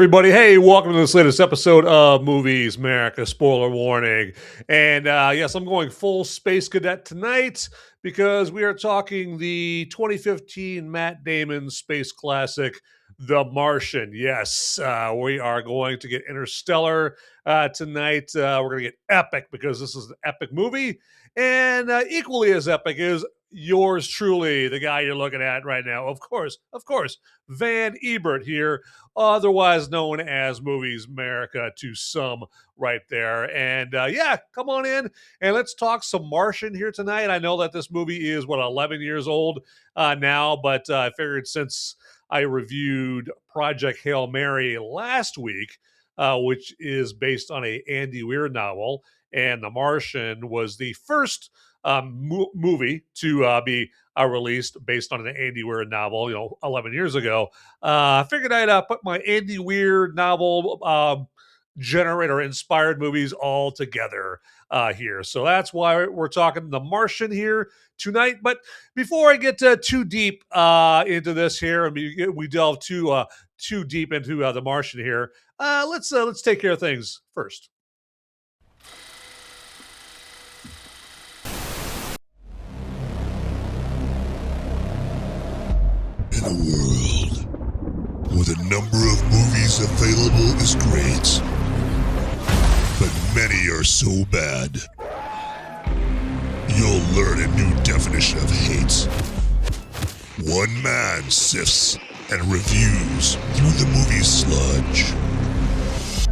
everybody. Hey, welcome to this latest episode of Movies Merica. Spoiler warning. And yes, I'm going full Space Cadet tonight because we are talking the 2015 Matt Damon space classic, The Martian. Yes, we are going to get interstellar tonight. We're going to get epic because this is an epic movie. And equally as epic is yours truly, the guy you're looking at right now. Of course, Van Ebert here, otherwise known as Movies Merica to some right there. And yeah, come on in and let's talk some Martian here tonight. I know that this movie is, 11 years old now, but I figured since I reviewed Project Hail Mary last week, which is based on a Andy Weir novel, and The Martian was the first movie to be released based on an Andy Weir novel, 11 years ago. I figured I'd put my Andy Weir novel generator inspired movies all together here. So that's why we're talking The Martian here tonight. But before I get too deep into this here, and we delve too deep into The Martian here, let's take care of things first. In a world where the number of movies available is great, but many are so bad, you'll learn a new definition of hate. One man sifts and reviews through the movie sludge.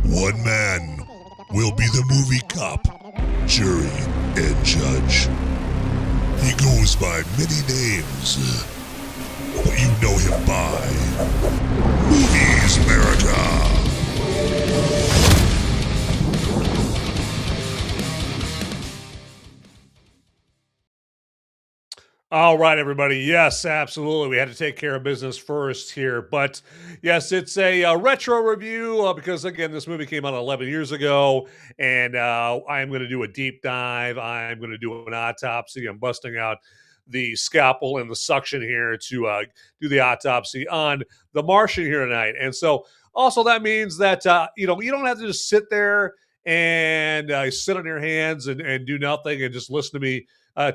One man will be the movie cop, jury, and judge. He goes by many names, but you know him by Movies Merica. All right, everybody. Yes, absolutely. We had to take care of business first here. But yes, it's a retro review because, again, this movie came out 11 years ago, and I'm going to do a deep dive. I'm going to do an autopsy. I'm busting out the scalpel and the suction here to do the autopsy on The Martian here tonight. And so also that means that, you don't have to just sit there and sit on your hands and do nothing and just listen to me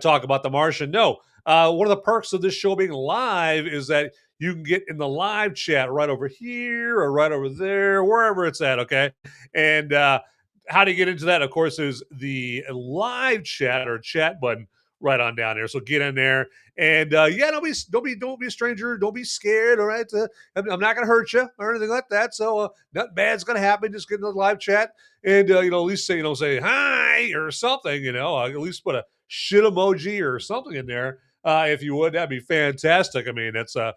talk about The Martian. No, one of the perks of this show being live is that you can get in the live chat right over here or right over there, wherever it's at, okay? And how to get into that, of course, is the live chat or chat button right on down there. So get in there and yeah, don't be a stranger. Don't be scared. All right, I'm not going to hurt you or anything like that. So nothing bad's going to happen. Just get in the live chat and at least say hi or something. At least put a shit emoji or something in there. If you would, that'd be fantastic. I mean, that's you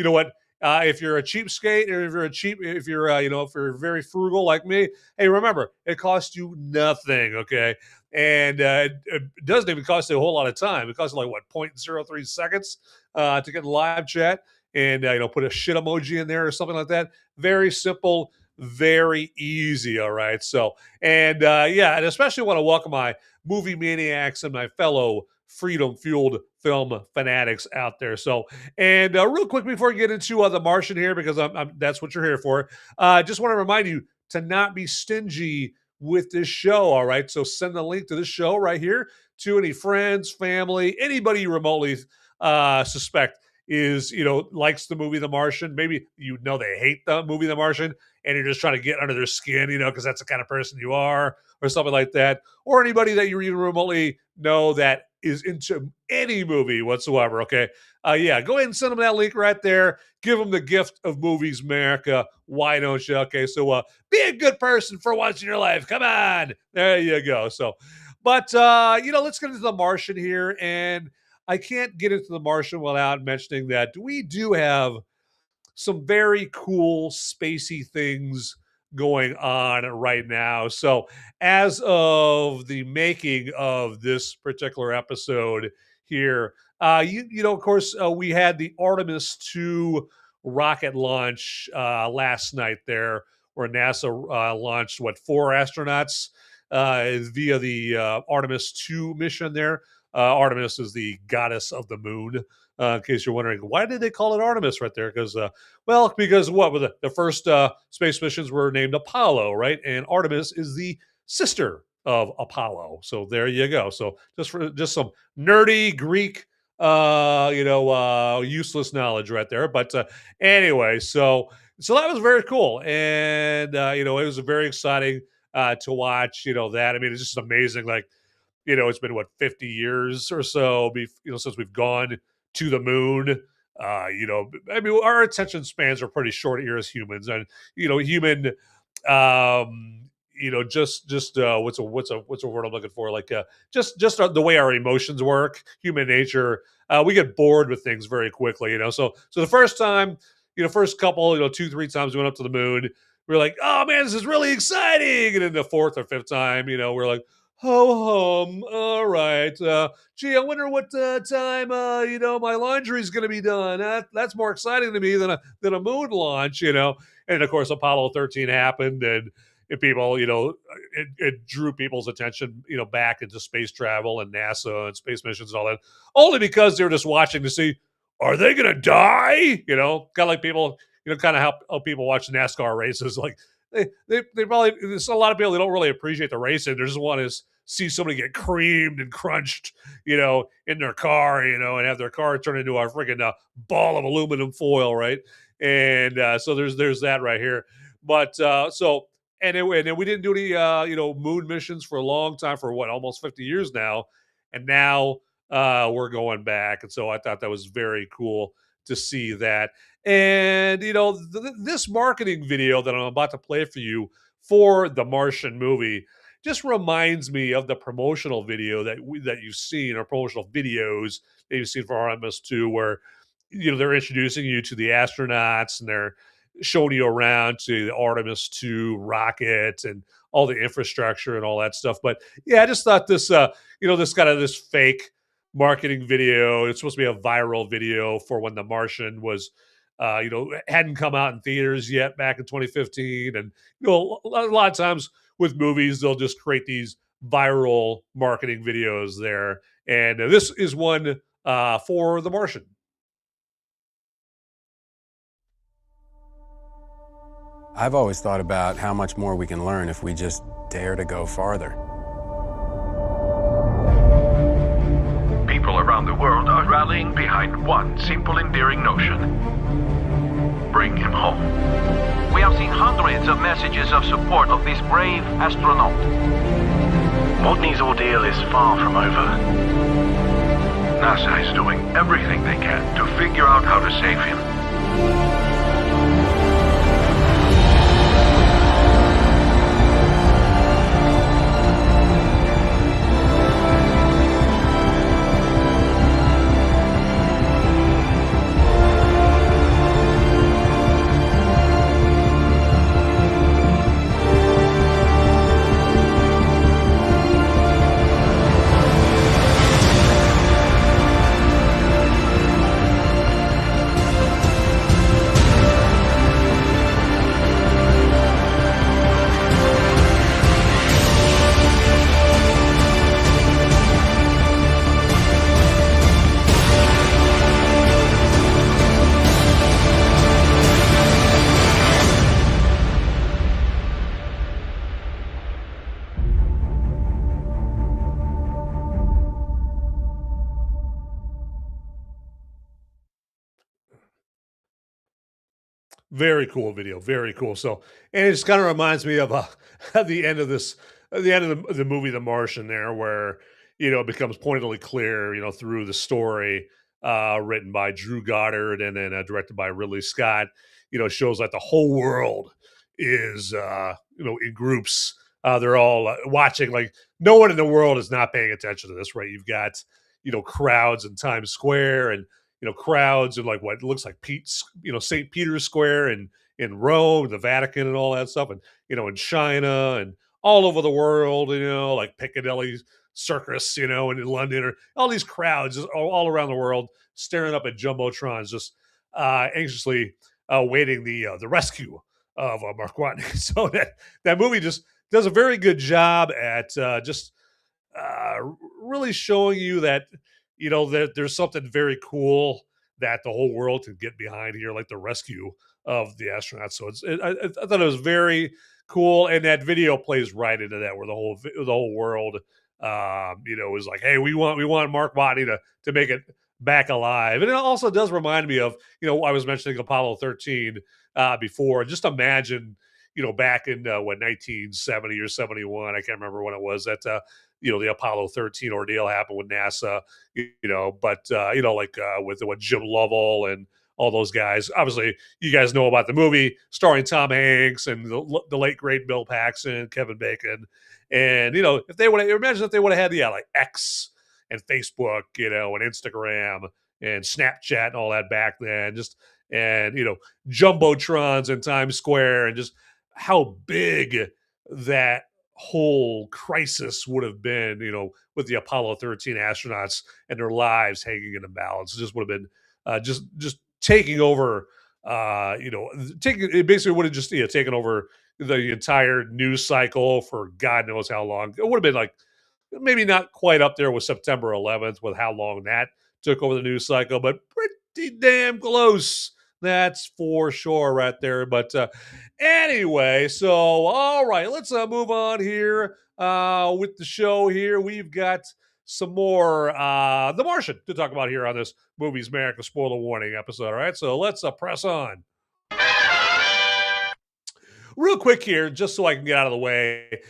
know what? If you're a cheapskate, or if you're very frugal like me, hey, remember, it costs you nothing, okay? And it doesn't even cost you a whole lot of time. It costs you like what, 0.03 seconds to get in live chat, and put a shit emoji in there or something like that. Very simple, very easy. All right. So, and yeah, and especially want to welcome my movie maniacs and my fellow freedom fueled film fanatics out there. So, and real quick before we get into The Martian here, because that's what you're here for. Just want to remind you to not be stingy with this show. All right. So send the link to this show right here to any friends, family, anybody you remotely suspect is, likes the movie The Martian. Maybe they hate the movie The Martian and you're just trying to get under their skin, because that's the kind of person you are or something like that. Or anybody that you even remotely know that is into any movie whatsoever. Okay. Yeah, go ahead and send them that link right there. Give them the gift of Movies Merica. Why don't you? Okay. So be a good person for once in your life. Come on. There you go. So, but let's get into The Martian here. And I can't get into The Martian without mentioning that we do have some very cool spacey things going on right now. So, as of the making of this particular episode here, of course, we had the Artemis 2 rocket launch last night there, where NASA launched, 4 astronauts via the Artemis 2 mission there. Artemis is the goddess of the moon. In case you're wondering, why did they call it Artemis right there? Because because what were the first space missions were named Apollo, right? And Artemis is the sister of Apollo. So there you go. So just some nerdy Greek, useless knowledge right there. But anyway, so that was very cool, and it was very exciting to watch. That I mean, it's just amazing. Like it's been what 50 years or so, since we've gone to the moon. I mean, our attention spans are pretty short here as humans, and human, what's a word I'm looking for? Like, just the way our emotions work, human nature. We get bored with things very quickly, So the first time, first couple, 2, 3 times we went up to the moon, we are like, oh man, this is really exciting. And then the fourth or fifth time, we're like, ho hum. All right. Gee, I wonder what time my laundry's going to be done. That's more exciting to me than a moon launch. And of course, Apollo 13 happened, and people, it drew people's attention, back into space travel and NASA and space missions and all that, only because they were just watching to see, are they going to die? Kind of like people, kind of how people watch NASCAR races, like they probably there's a lot of people that don't really appreciate the racing. They just want to see somebody get creamed and crunched, in their car, and have their car turn into a freaking ball of aluminum foil, right? And so there's that right here. But and then we didn't do any moon missions for a long time, for what, almost 50 years now, and now we're going back, and so I thought that was very cool to see that. And this marketing video that I'm about to play for you for the Martian movie just reminds me of the promotional video that you've seen, or promotional videos that you've seen for Artemis 2, where they're introducing you to the astronauts, and they're showing you around to the Artemis 2 rocket and all the infrastructure and all that stuff. But yeah, I just thought this this kind of this fake marketing video, it's supposed to be a viral video for when The Martian was hadn't come out in theaters yet back in 2015. And a lot of times with movies, they'll just create these viral marketing videos there, and this is one for The Martian. I've always thought about how much more we can learn if we just dare to go farther. People around the world are rallying behind one simple, endearing notion. Bring him home. We have seen hundreds of messages of support of this brave astronaut. Watney's ordeal is far from over. NASA is doing everything they can to figure out how to save him. Very cool video, very cool. So, and it just kind of reminds me of at the end of the movie The Martian there, where it becomes pointedly clear, through the story written by Drew Goddard and then directed by Ridley Scott, shows that the whole world is in groups. They're all watching. Like, no one in the world is not paying attention to this, right? You've got crowds in Times Square, and crowds in, like, what looks like St. Peter's Square in Rome, the Vatican, and all that stuff, and in China and all over the world, like Piccadilly Circus, and in London, or all these crowds all around the world staring up at jumbotrons, just anxiously awaiting the rescue of Mark Watney. So that movie just does a very good job at just really showing you that that there's something very cool that the whole world can get behind here, like the rescue of the astronauts. So I thought it was very cool, and that video plays right into that, where the whole world, is like, hey, we want Mark Watney to make it back alive, and it also does remind me of, I was mentioning Apollo 13 before. Just imagine, back in what 1970 or 71, I can't remember when it was that the Apollo 13 ordeal happened with NASA, but like with what Jim Lovell and all those guys. Obviously, you guys know about the movie starring Tom Hanks and the late great Bill Paxton, Kevin Bacon, and if they would imagine if they would have had like X and Facebook, and Instagram and Snapchat and all that back then, and jumbotrons in Times Square, and just how big that whole crisis would have been, with the Apollo 13 astronauts and their lives hanging in the balance. It just would have been just taking over. Taking it basically would have just taken over the entire news cycle for God knows how long. It would have been like maybe not quite up there with September 11th with how long that took over the news cycle, but pretty damn close. That's for sure right there. But anyway, so all right, let's move on here with the show here. We've got some more The Martian to talk about here on this Movies Merica spoiler warning episode. All right, so let's press on. Real quick here, just so I can get out of the way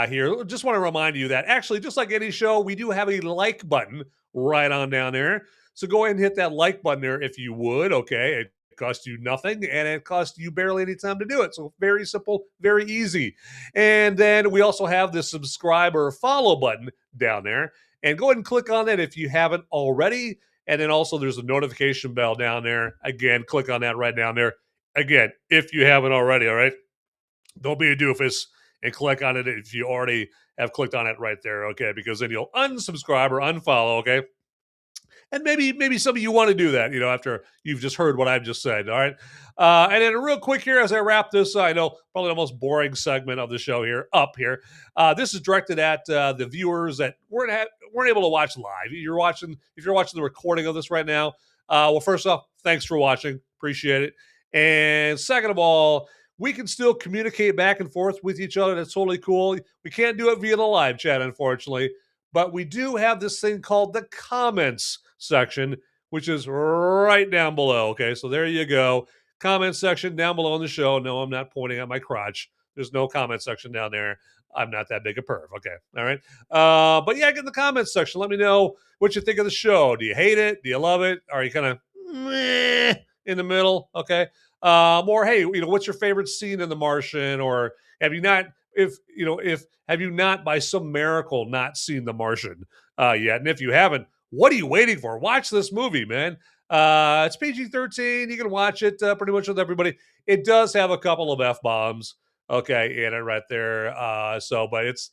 here, just want to remind you that actually, just like any show, we do have a like button right on down there. So go ahead and hit that like button there if you would. Okay, it costs you nothing, and it costs you barely any time to do it. So very simple, very easy. And then we also have the subscribe or follow button down there. And go ahead and click on that if you haven't already. And then also there's a notification bell down there. Again, click on that right down there. Again, if you haven't already, all right? Don't be a doofus and click on it if you already have clicked on it right there, okay? Because then you'll unsubscribe or unfollow, okay? And maybe some of you want to do that, after you've just heard what I've just said, all right? And then real quick here, as I wrap this, I know probably the most boring segment of the show here, up here. This is directed at the viewers that weren't able to watch live. If you're watching the recording of this right now, well, first off, thanks for watching. Appreciate it. And second of all, we can still communicate back and forth with each other. That's totally cool. We can't do it via the live chat, unfortunately. But we do have this thing called the comments section, which is right down below. Okay, so there you go. Comment section down below in the show. No, I'm not pointing at my crotch. There's no comment section down there. I'm not that big a perv. Okay, all right. But yeah, get in the comments section. Let me know what you think of the show. Do you hate it? Do you love it? Are you kind of in the middle? Okay. Or hey, what's your favorite scene in The Martian? Or have you not, if have you not by some miracle not seen The Martian yet? And if you haven't, what are you waiting for? Watch this movie, man. It's PG-13. You can watch it pretty much with everybody. It does have a couple of F-bombs, okay, in it right there. But it's,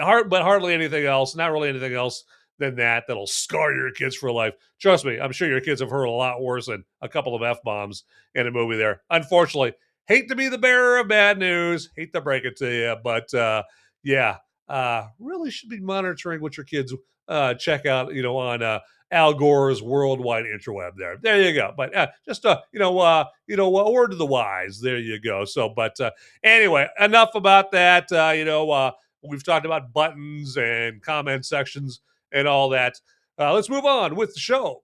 hardly anything else. Not really anything else than that'll scar your kids for life. Trust me, I'm sure your kids have heard a lot worse than a couple of F-bombs in a movie there. Unfortunately, hate to be the bearer of bad news. Hate to break it to you, but really should be monitoring what your kids check out, on Al Gore's worldwide interweb there. There you go. But just a word to the wise. There you go. So, but anyway, enough about that. We've talked about buttons and comment sections and all that. Let's move on with the show.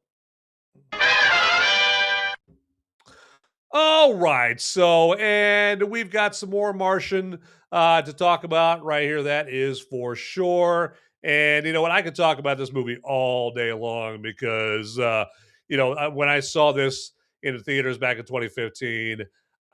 All right. So, and we've got some more Martian to talk about right here. That is for sure. And you know what? I could talk about this movie all day long because, when I saw this in the theaters back in 2015,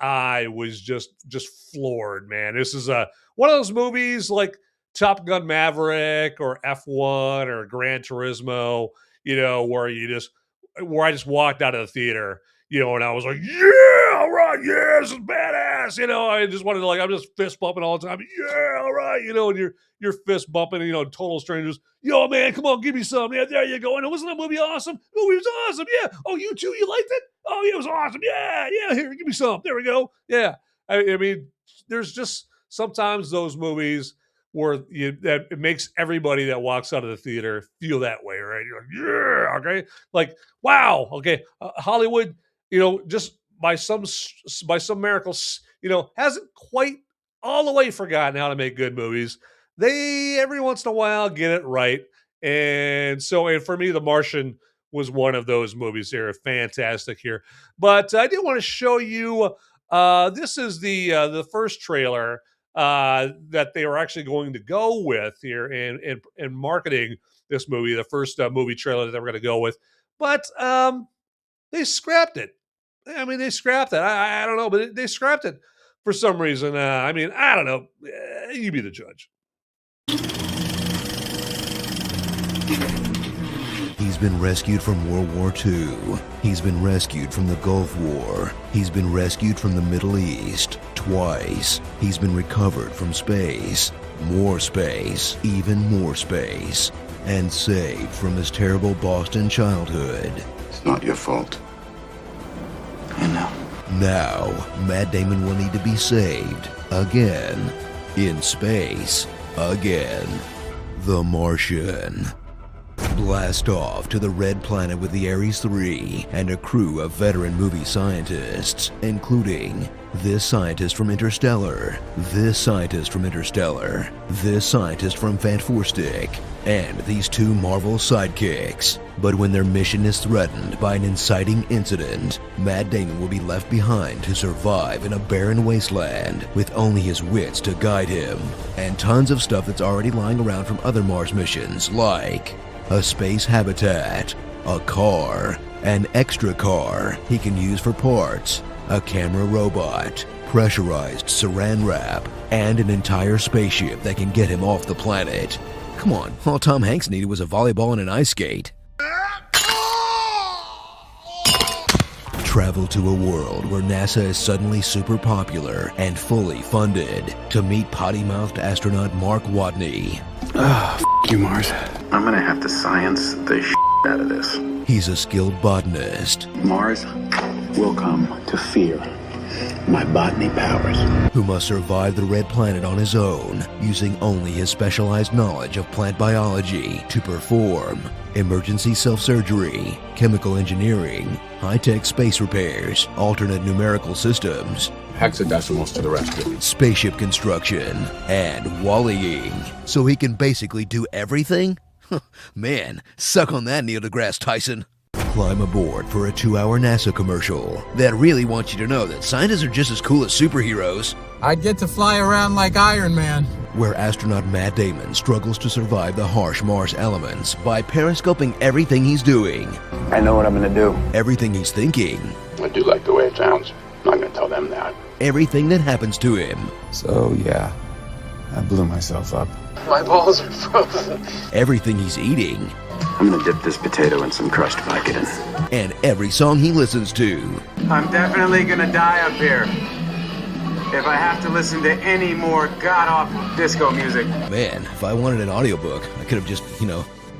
I was just floored, man. This is one of those movies like Top Gun Maverick or F1 or Gran Turismo, where I just walked out of the theater, and I was like, yeah, all right, yeah, this is badass. I just wanted to I'm just fist bumping all the time. Yeah, all right, and you're fist bumping, total strangers. Yo, man, come on, give me some. Yeah, there you go. And wasn't that movie awesome? The movie was awesome. Yeah. Oh, you too? You liked it? Oh, yeah, it was awesome. Yeah, here, give me some. There we go. Yeah. I mean, there's just sometimes those movies where that it makes everybody that walks out of the theater feel that way, right? You're like, yeah, okay, like wow, okay, Hollywood, just by some miracle, hasn't quite all the way forgotten how to make good movies. They every once in a while get it right, and for me, The Martian was one of those movies here. Fantastic here, but I did want to show you. This is the first trailer that they were actually going to go with here in marketing this movie, the first movie trailer that they were going to go with, but they scrapped it. I mean, they scrapped it. I don't know, but they scrapped it for some reason. I mean, I don't know. You be the judge. He's been rescued from World War II. He's been rescued from the Gulf War. He's been rescued from the Middle East twice. He's been recovered from space, even more space, and saved from his terrible Boston childhood. It's not your fault. I know. Now, Matt Damon will need to be saved again in space again. The Martian. Blast off to the Red Planet with the Ares 3 and a crew of veteran movie scientists, including this scientist from Interstellar, this scientist from Interstellar, this scientist from Fantastic, and these two Marvel sidekicks. But when their mission is threatened by an inciting incident, Matt Damon will be left behind to survive in a barren wasteland with only his wits to guide him, and tons of stuff that's already lying around from other Mars missions, like a space habitat, a car, an extra car he can use for parts, a camera robot, pressurized saran wrap, and an entire spaceship that can get him off the planet. Come on, all Tom Hanks needed was a volleyball and an ice skate. Travel to a world where NASA is suddenly super popular and fully funded to meet potty-mouthed astronaut Mark Watney. You, Mars. I'm gonna have to science the out of this. He's a skilled botanist. Mars will come to fear my botany powers. Who must survive the Red Planet on his own, using only his specialized knowledge of plant biology to perform emergency self-surgery, chemical engineering, high-tech space repairs, alternate numerical systems, Hexadecimals to the rescue. spaceship construction, and wallying. So he can basically do everything? Man, suck on that, Neil deGrasse Tyson. Climb aboard for a 2-hour NASA commercial that really wants you to know that scientists are just as cool as superheroes. I'd get to fly around like Iron Man. Where astronaut Matt Damon struggles to survive the harsh Mars elements by periscoping everything he's doing, I know what I'm gonna do. everything he's thinking, I do like the way it sounds. I'm not gonna tell them that. everything that happens to him, So, yeah, I blew myself up. My balls are frozen. everything he's eating, I'm gonna dip this potato in some crushed Vicodin. and every song he listens to. I'm definitely gonna die up here if I have to listen to any more god-awful disco music. Man, if I wanted an audiobook, I could have just,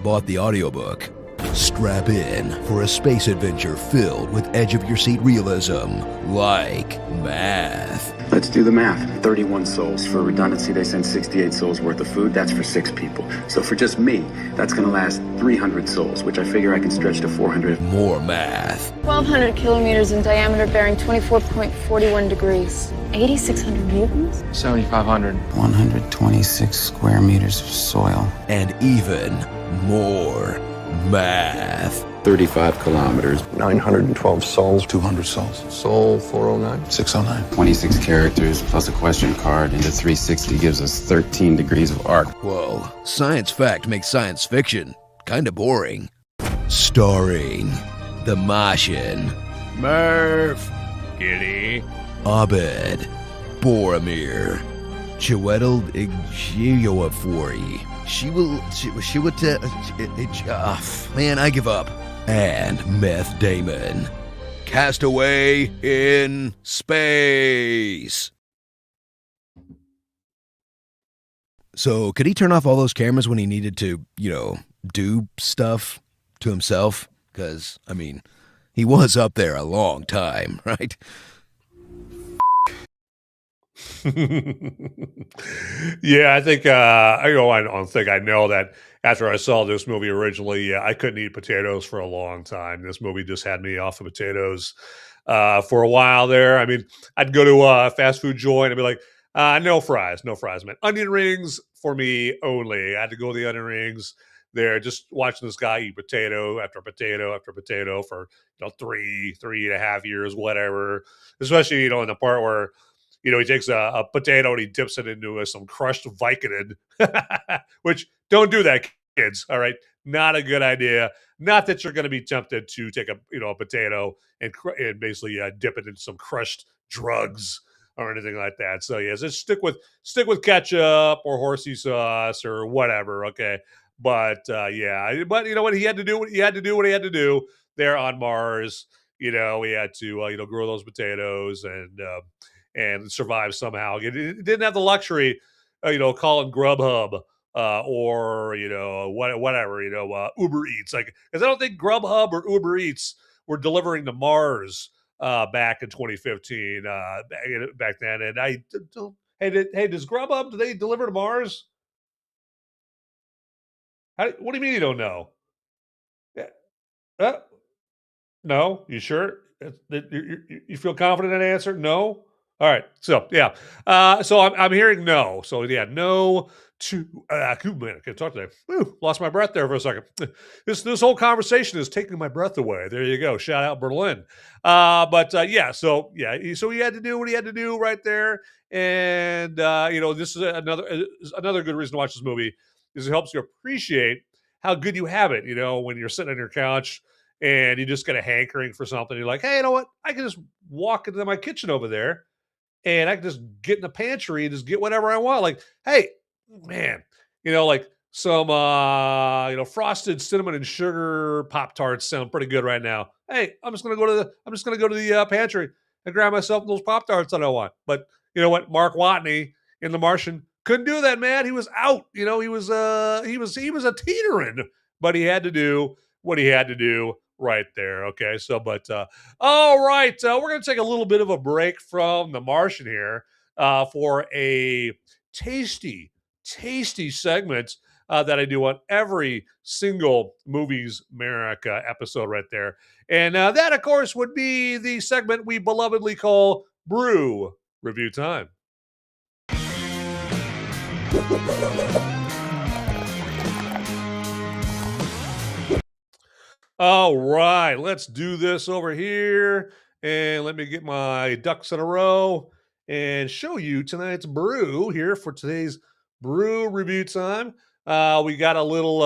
bought the audiobook. Strap in for a space adventure filled with edge-of-your-seat realism, like math. Let's do the math. 31 souls. For redundancy, they send 68 souls worth of food. That's for 6 people. So for just me, that's gonna last 300 souls, which I figure I can stretch to 400. More math. 1,200 kilometers in diameter, bearing 24.41 degrees. 8,600 newtons? 7,500. 126 square meters of soil. And even more math. 35 kilometers. 912 souls. 200 souls. Soul 409. 609. 26 characters plus a question card into 360 gives us 13 degrees of arc. Whoa, science fact makes science fiction kinda boring. Starring The Martian, Murph, Giddy, Abed, Boromir, Chiewetel Ejiofor, man, I give up. And Matt Damon. Castaway in space. So, could he turn off all those cameras when he needed to, do stuff to himself? Because, he was up there a long time, right? Yeah, I think I don't think I know that after I saw this movie originally, yeah, I couldn't eat potatoes for a long time. This movie just had me off of potatoes for a while there. I mean, I'd go to a fast food joint and be like, no fries, no fries, man. Onion rings for me only. I had to go to the onion rings there, just watching this guy eat potato after potato after potato for 3.5 years, whatever. Especially in the part where he takes a potato and he dips it into some crushed Vicodin, which don't do that, kids. All right, not a good idea. Not that you're going to be tempted to take a potato and basically dip it into some crushed drugs or anything like that. So yeah, just stick with ketchup or horsey sauce or whatever. Okay, but yeah, but you know what he had to do? He had to do what he had to do there on Mars. He had to grow those potatoes and survive somehow. It didn't have the luxury, calling Grubhub or whatever, Uber Eats, like, because I don't think Grubhub or Uber Eats were delivering to Mars back in 2015 back then, and I don't. Hey, does Grubhub, do they deliver to Mars? What do you mean you don't know? Yeah. Uh, No, you sure? You feel confident in that answer? No. All right. So yeah. So I'm hearing no. So yeah, no to. Man, I can't talk today. Whew, lost my breath there for a second. This whole conversation is taking my breath away. There you go. Shout out Berlin. But yeah. So yeah. So he had to do what he had to do right there, and this is another good reason to watch this movie is it helps you appreciate how good you have it. When you're sitting on your couch and you just get a hankering for something. You're like, hey, you know what? I can just walk into my kitchen over there and I can just get in the pantry and just get whatever I want. Like, hey, man, like some frosted cinnamon and sugar Pop Tarts sound pretty good right now. Hey, I'm just gonna go to the pantry and grab myself those Pop Tarts that I want. But you know what? Mark Watney in The Martian couldn't do that, man. He was out. He was a teetering, but he had to do what he had to do right there. Okay. So, but all right, we're going to take a little bit of a break from The Martian here for a tasty, tasty segment that I do on every single Movies Merica episode right there. And that, of course, would be the segment we belovedly call Brew Review Time. All right, let's do this over here. And let me get my ducks in a row and show you tonight's brew here for today's brew review time. We got a little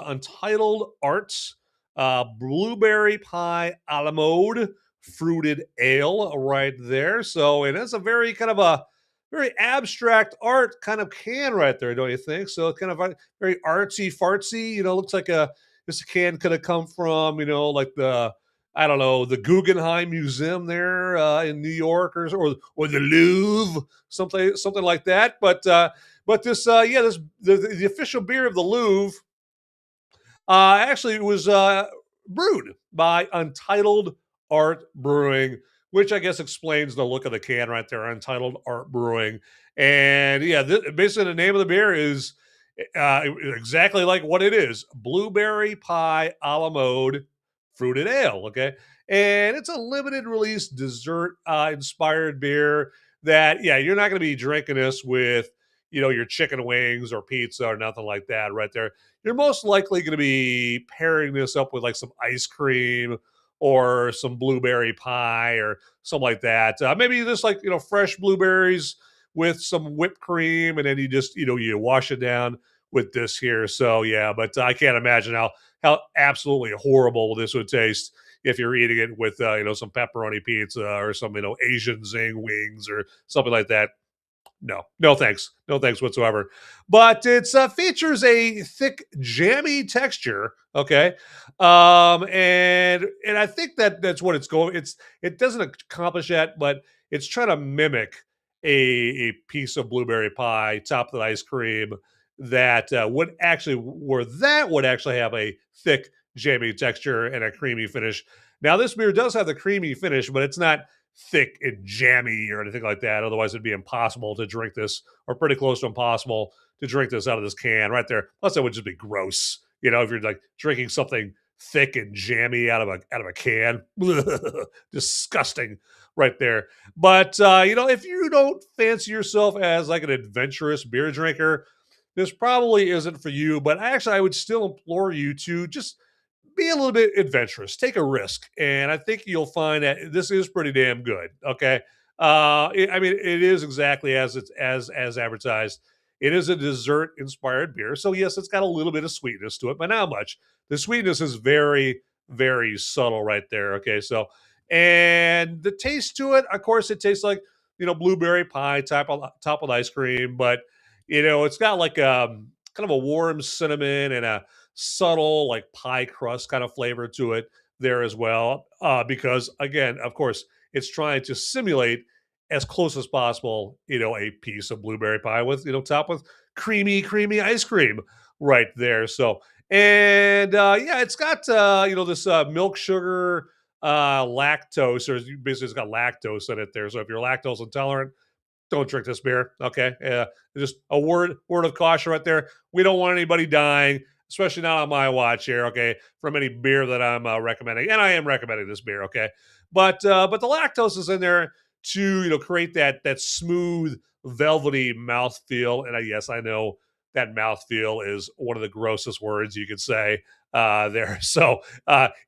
Untitled Arts Blueberry Pie a la mode fruited ale right there. So, and it's a very kind of a very abstract art kind of can right there, don't you think? So it's kind of very artsy fartsy, looks like this can could have come from, like I don't know, the Guggenheim Museum there in New York or the Louvre, something like that. But this the official beer of the Louvre actually was brewed by Untitled Art Brewing, which I guess explains the look of the can right there, Untitled Art Brewing. And yeah, basically the name of the beer is exactly like what it is: blueberry pie a la mode fruited ale. Okay, and it's a limited release dessert inspired beer that you're not going to be drinking this with your chicken wings or pizza or nothing like that right there. You're most likely going to be pairing this up with like some ice cream or some blueberry pie or something like that. Maybe just like fresh blueberries with some whipped cream, and then you just you wash it down with this here. So yeah, but I can't imagine how absolutely horrible this would taste if you're eating it with some pepperoni pizza or some Asian zing wings or something like that. No thanks, no thanks whatsoever. But it features a thick, jammy texture. Okay, and I think that's what it's going. It doesn't accomplish that, but it's trying to mimic a piece of blueberry pie topped with ice cream that would actually have a thick, jammy texture and a creamy finish. Now, this beer does have the creamy finish, but it's not thick and jammy or anything like that. Otherwise, it'd be impossible to drink this, or pretty close to impossible to drink this out of this can right there. Plus, it would just be gross. If you're like drinking something thick and jammy out of a can, disgusting right there. But if you don't fancy yourself as like an adventurous beer drinker, this probably isn't for you. But I would still implore you to just be a little bit adventurous, take a risk, and I think you'll find that this is pretty damn good. Okay, it is exactly as it's as advertised. It is a dessert inspired beer, so yes, it's got a little bit of sweetness to it, but not much. The sweetness is very, very subtle right there. Okay, so and the taste to it, of course, it tastes like blueberry pie type of top with ice cream, but it's got like kind of a warm cinnamon and a subtle like pie crust kind of flavor to it there as well. Because again, of course, it's trying to simulate as close as possible, a piece of blueberry pie with, topped with creamy ice cream right there. So, and yeah, it's got, this milk sugar, lactose, or basically it's got lactose in it there. So if you're lactose intolerant, don't drink this beer. Okay. Just a word of caution right there. We don't want anybody dying, especially not on my watch here. Okay. From any beer that I'm recommending. And I am recommending this beer. Okay. But the lactose is in there to, create that smooth, velvety mouthfeel. And yes, I know that mouthfeel is one of the grossest words you could say there. So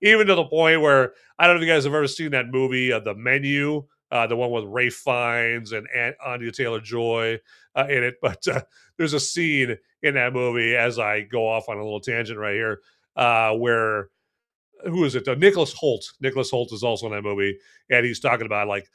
even to the point where, I don't know if you guys have ever seen that movie, The Menu, the one with Ray Fiennes and Anya Taylor-Joy in it. But there's a scene in that movie, as I go off on a little tangent right here, where, who is it? Nicholas Hoult. Nicholas Hoult is also in that movie, and he's talking about like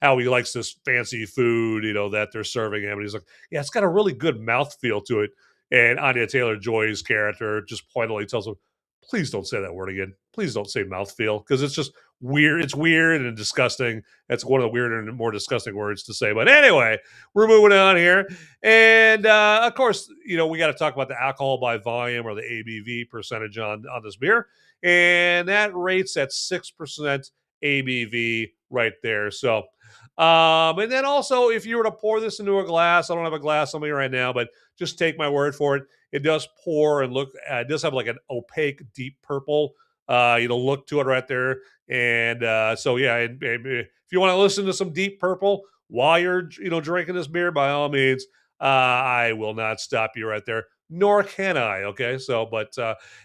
how he likes this fancy food, that they're serving him. And he's like, yeah, it's got a really good mouthfeel to it. And Anya Taylor-Joy's character just pointedly tells him, please don't say that word again. Please don't say mouthfeel, because it's just weird. It's weird and disgusting. It's one of the weirder and more disgusting words to say. But anyway, we're moving on here. And of course, we got to talk about the alcohol by volume, or the ABV percentage on this beer. And that rates at 6% ABV right there. So, and then also, if you were to pour this into a glass, I don't have a glass on me right now, but just take my word for it. It does pour and look, it does have like an opaque, deep purple, look to it right there. And so, yeah, and if you want to listen to some deep purple while you're, drinking this beer, by all means, I will not stop you right there, nor can I. Okay. So, but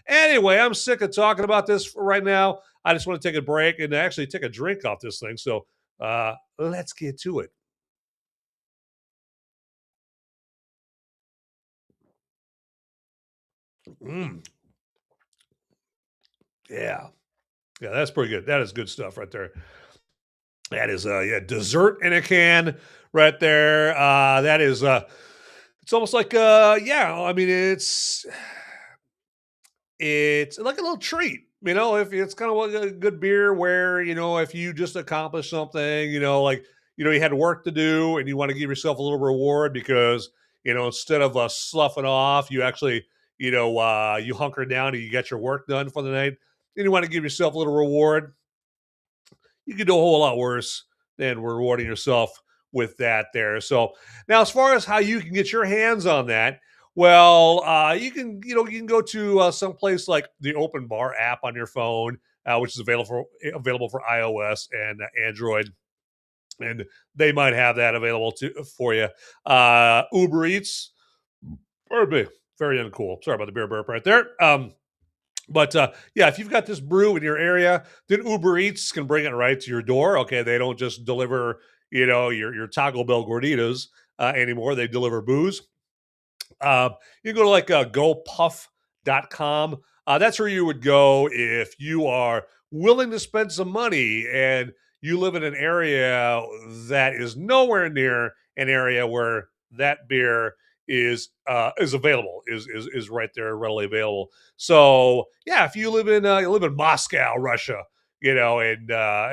anyway, I'm sick of talking about this right now. I just want to take a break and actually take a drink off this thing. So, let's get to it. Yeah. Yeah, that's pretty good. That is good stuff right there. That is dessert in a can right there. That is it's almost like it's like a little treat, if it's kind of like a good beer where, if you just accomplish something, like, you had work to do and you want to give yourself a little reward because, instead of sloughing off, you actually, you hunker down and you get your work done for the night, and you want to give yourself a little reward. You could do a whole lot worse than rewarding yourself with that there. So now, as far as how you can get your hands on that, well, you can go to some place like the Open Bar app on your phone, which is available for iOS and Android, and they might have that available for you. Uber Eats, very uncool. Sorry about the beer burp right there. But yeah, if you've got this brew in your area, then Uber Eats can bring it right to your door. Okay, they don't just deliver, your Taco Bell gorditas anymore. They deliver booze. You can go to like gopuff.com. That's where you would go if you are willing to spend some money and you live in an area that is nowhere near an area where that beer is available, is right there, readily available. So yeah, if you live in Moscow, Russia, and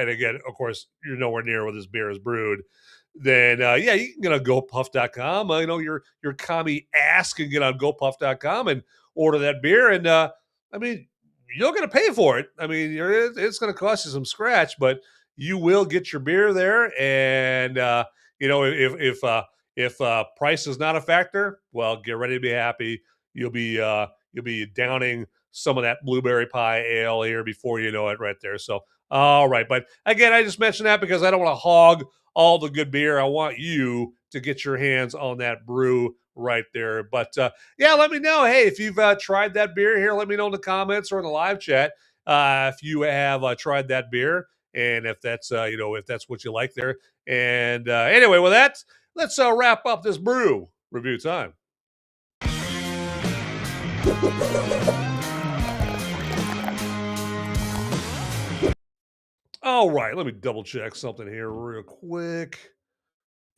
again, of course, you're nowhere near where this beer is brewed, then yeah, you can get on gopuff.com. Your commie ass can get on gopuff.com and order that beer, and you're going to pay for it. It's going to cost you some scratch, but you will get your beer there. And if price is not a factor, well, get ready to be happy. You'll be downing some of that blueberry pie ale here before you know it, right there. So, all right, but again, I just mentioned that because I don't want to hog all the good beer. I want you to get your hands on that brew right there. But yeah, let me know. Hey, if you've tried that beer here, let me know in the comments or in the live chat if you have tried that beer and if that's if that's what you like there. And anyway, with that, let's wrap up this brew review time. All right, let me double check something here real quick.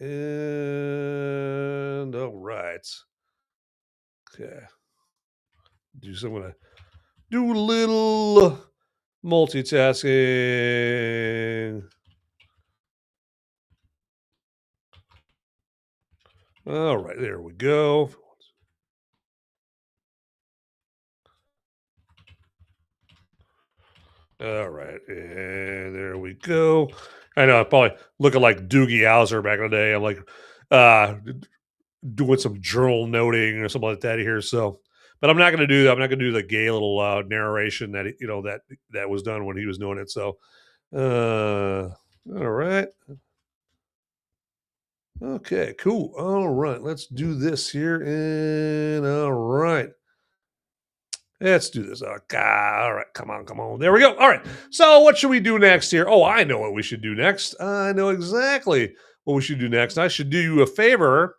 And all right. Okay. I'm gonna do a little multitasking. All right, there we go. All right, and there we go. I know I'm probably looking like Doogie Howser back in the day. I'm like doing some journal noting or something like that here. So, but I'm not going to do that. I'm not going to do the gay little narration that that was done when he was doing it. So, all right. Okay, cool. All right, let's do this here. And all right. Let's do this. Oh, God. All right. Come on. There we go. All right. So, what should we do next here? Oh, I know what we should do next. I know exactly what we should do next. I should do you a favor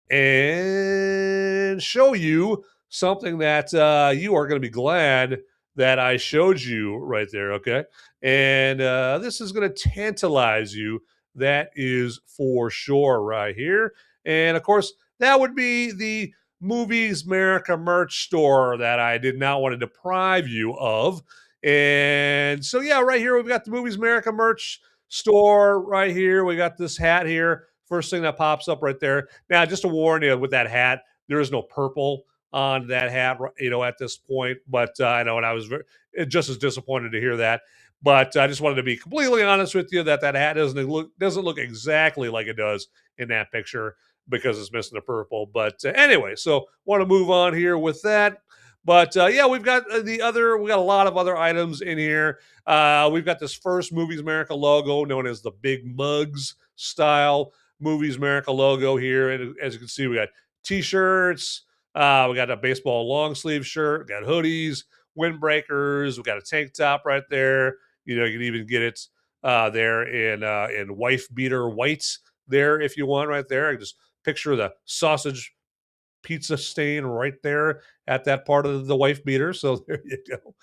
and show you something that you are going to be glad that I showed you right there. Okay. And this is going to tantalize you. That is for sure right here. And of course, that would be the Movies Merica merch store that I did not want to deprive you of. And so, yeah, right here, we've got the Movies Merica merch store right here. We got this hat here. First thing that pops up right there. Now, just to warn you with that hat, there is no purple on that hat, at this point. But I know, and I was just as disappointed to hear that. But I just wanted to be completely honest with you that hat doesn't look exactly like it does in that picture because it's missing the purple. But anyway, so want to move on here with that. But yeah, we've got we got a lot of other items in here. We've got this first Movies Merica logo known as the Big Mugs style Movies Merica logo here. And as you can see, we got t-shirts. We got a baseball long sleeve shirt. We got hoodies, windbreakers. We got a tank top right there. You can even get it there in wife beater whites there if you want right there. I just picture the sausage pizza stain right there at that part of the wife beater. So there you go.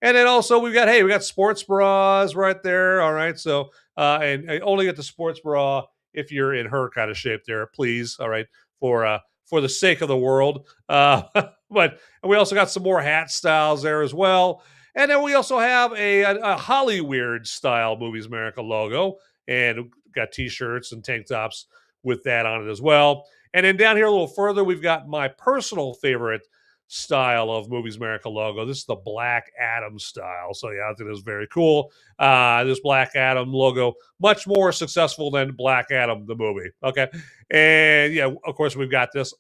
And then also we got sports bras right there. All right. So and I only get the sports bra if you're in her kind of shape there, please. All right. For the sake of the world. But we also got some more hat styles there as well. And then we also have a Hollyweird style Movies Merica logo, and got t-shirts and tank tops with that on it as well. And then down here a little further, we've got my personal favorite style of Movies Merica logo. This is the Black Adam style. So yeah, I think it's very cool. This Black Adam logo, much more successful than Black Adam the movie. Okay, and yeah, of course we've got this,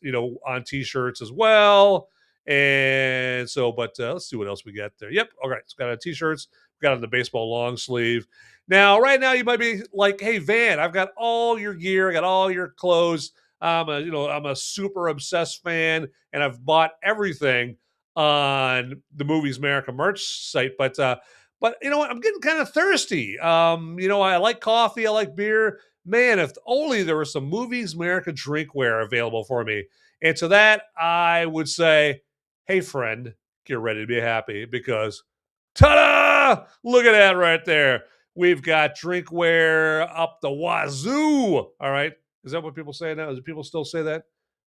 on t-shirts as well. And so, but let's see what else we got there. Yep. All right. It's got a t-shirts. We got on the baseball long sleeve. Now, right now, you might be like, "Hey, Van, I've got all your gear. I got all your clothes. I'm a super obsessed fan, and I've bought everything on the Movies Merica merch site. But you know what? I'm getting kind of thirsty. I like coffee. I like beer. Man, if only there was some Movies Merica drinkware available for me." And to that, I would say, hey, friend, get ready to be happy because, ta-da! Look at that right there. We've got drinkware up the wazoo. All right. Is that what people say now? Do people still say that?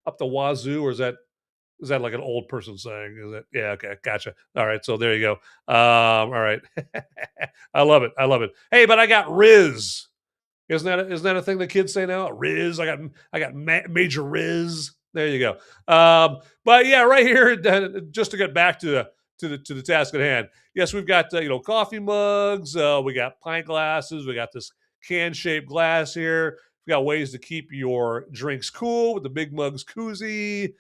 Up the wazoo? Or is that like an old person saying? Is it? Yeah, okay. Gotcha. All right. So there you go. All right. I love it. Hey, but I got Riz. Isn't that a thing the kids say now? Riz. I got Major Riz. There you go. But yeah, right here, just to get back to to the task at hand. Yes, we've got coffee mugs, we got pint glasses, we got this can shaped glass here. We got ways to keep your drinks cool with the Big Mugs koozie.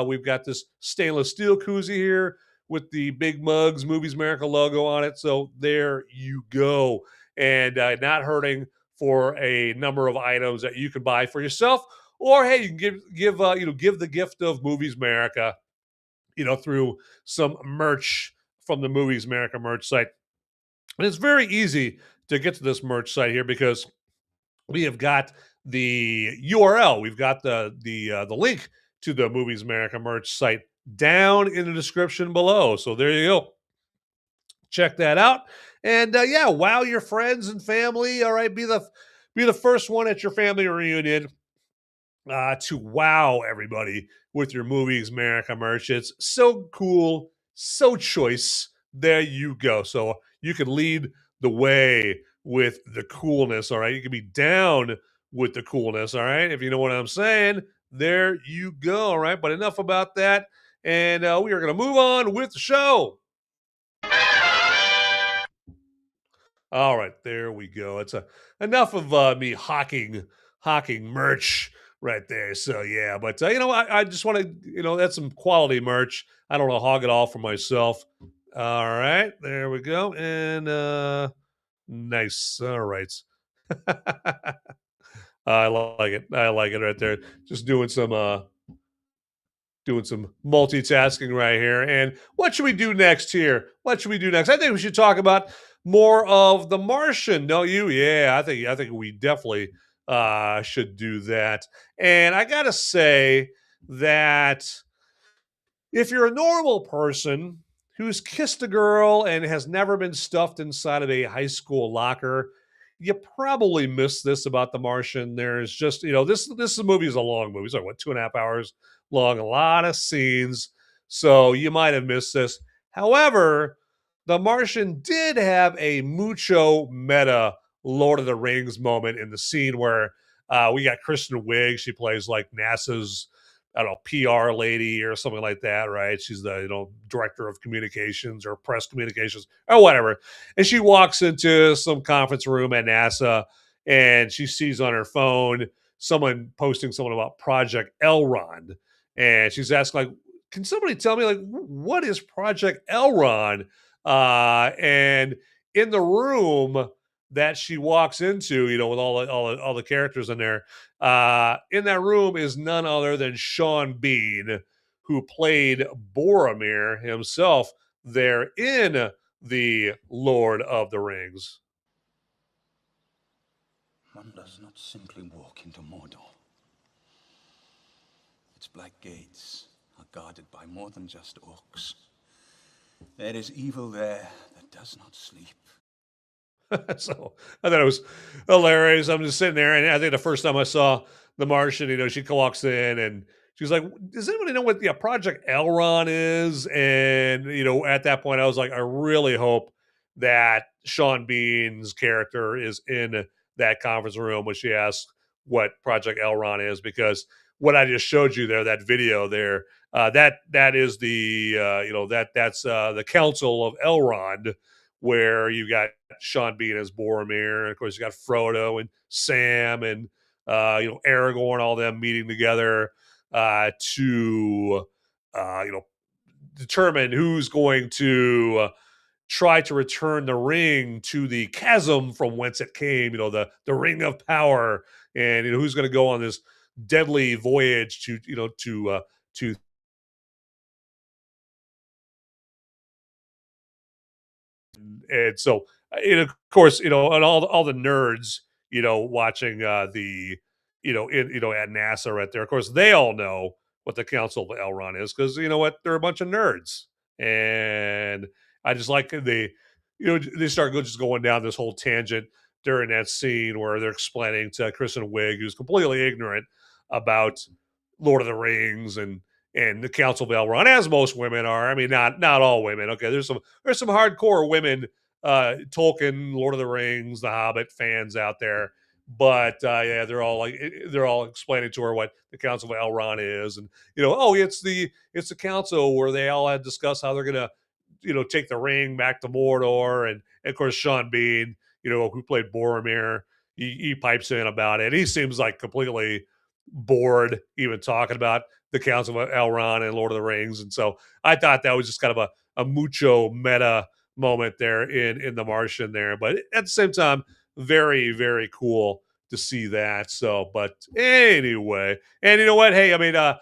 We've got this stainless steel koozie here with the Big Mugs Movies Merica logo on it. So there you go, and not hurting for a number of items that you can buy for yourself, or hey, you can give the gift of Movies Merica, through some merch from the Movies Merica merch site. And it's very easy to get to this merch site here because we have got the URL, we've got the link to the Movies Merica merch site down in the description below. So there you go. Check that out, and yeah, wow your friends and family. All right, be the first one at your family reunion to wow everybody with your Movies Merica merch. It's so cool, so choice. There you go. So you can lead the way with the coolness. All right, you can be down with the coolness. All right, if you know what I'm saying. There you go. All right, but enough about that, and we are going to move on with the show. All right, there we go. It's enough of me hawking merch right there. So yeah, but I just want to that's some quality merch. I don't want to hog it all for myself. All right, there we go, and nice. All right, I like it. I like it right there. Just doing some multitasking right here. And what should we do next here? What should we do next? I think we should talk about more of The Martian, don't you? Yeah, I think we definitely should do that. And I gotta say that if you're a normal person who's kissed a girl and has never been stuffed inside of a high school locker, you probably missed this about The Martian. There's just, this movie is a long movie. It's like, what, 2.5 hours long, a lot of scenes. So you might have missed this. However, The Martian did have a mucho meta Lord of the Rings moment in the scene where we got Kristen Wiig. She plays like NASA's, I don't know, PR lady or something like that, right? She's the director of communications or press communications or whatever. And she walks into some conference room at NASA and she sees on her phone someone posting something about Project Elrond. And she's asking, like, can somebody tell me, like, what is Project Elrond? And in the room that she walks into, with all the characters in there, in that room is none other than Sean Bean, who played Boromir himself there in the Lord of the Rings. One does not simply walk into Mordor. Its black gates are guarded by more than just orcs. There is evil there that does not sleep. So I thought it was hilarious. I'm just sitting there, and I think the first time I saw The Martian, she walks in and she's like, does anybody know what the Project Elrond is? And, at that point I was like, I really hope that Sean Bean's character is in that conference room when she asks what Project Elrond is, because what I just showed you there, that video there, that is that's the Council of Elrond, where you got Sean Bean as Boromir, and of course you got Frodo and Sam and Aragorn, all them meeting together to determine who's going to try to return the ring to the chasm from whence it came, the ring of power, and who's going to go on this deadly voyage to and so, and of course, and all the nerds, watching the, at NASA right there. Of course, they all know what the Council of Elrond is, because you know what, they're a bunch of nerds, and I just like they start just going down this whole tangent during that scene where they're explaining to Kristen Wiig, who's completely ignorant about Lord of the Rings and the Council of Elrond, as most women are. I mean, not all women. Okay, there's some hardcore women, Tolkien, Lord of the Rings, The Hobbit fans out there, but yeah, they're all explaining to her what the Council of Elrond is, and it's the council where they all had discussed how they're gonna take the ring back to Mordor, and of course Sean Bean, who played Boromir, he pipes in about it. He seems like completely bored even talking about the Council of Elrond and Lord of the Rings, and so I thought that was just kind of a mucho meta moment there in The Martian there, but at the same time, very very cool to see that. So, but anyway, and you know what? Hey, I mean, of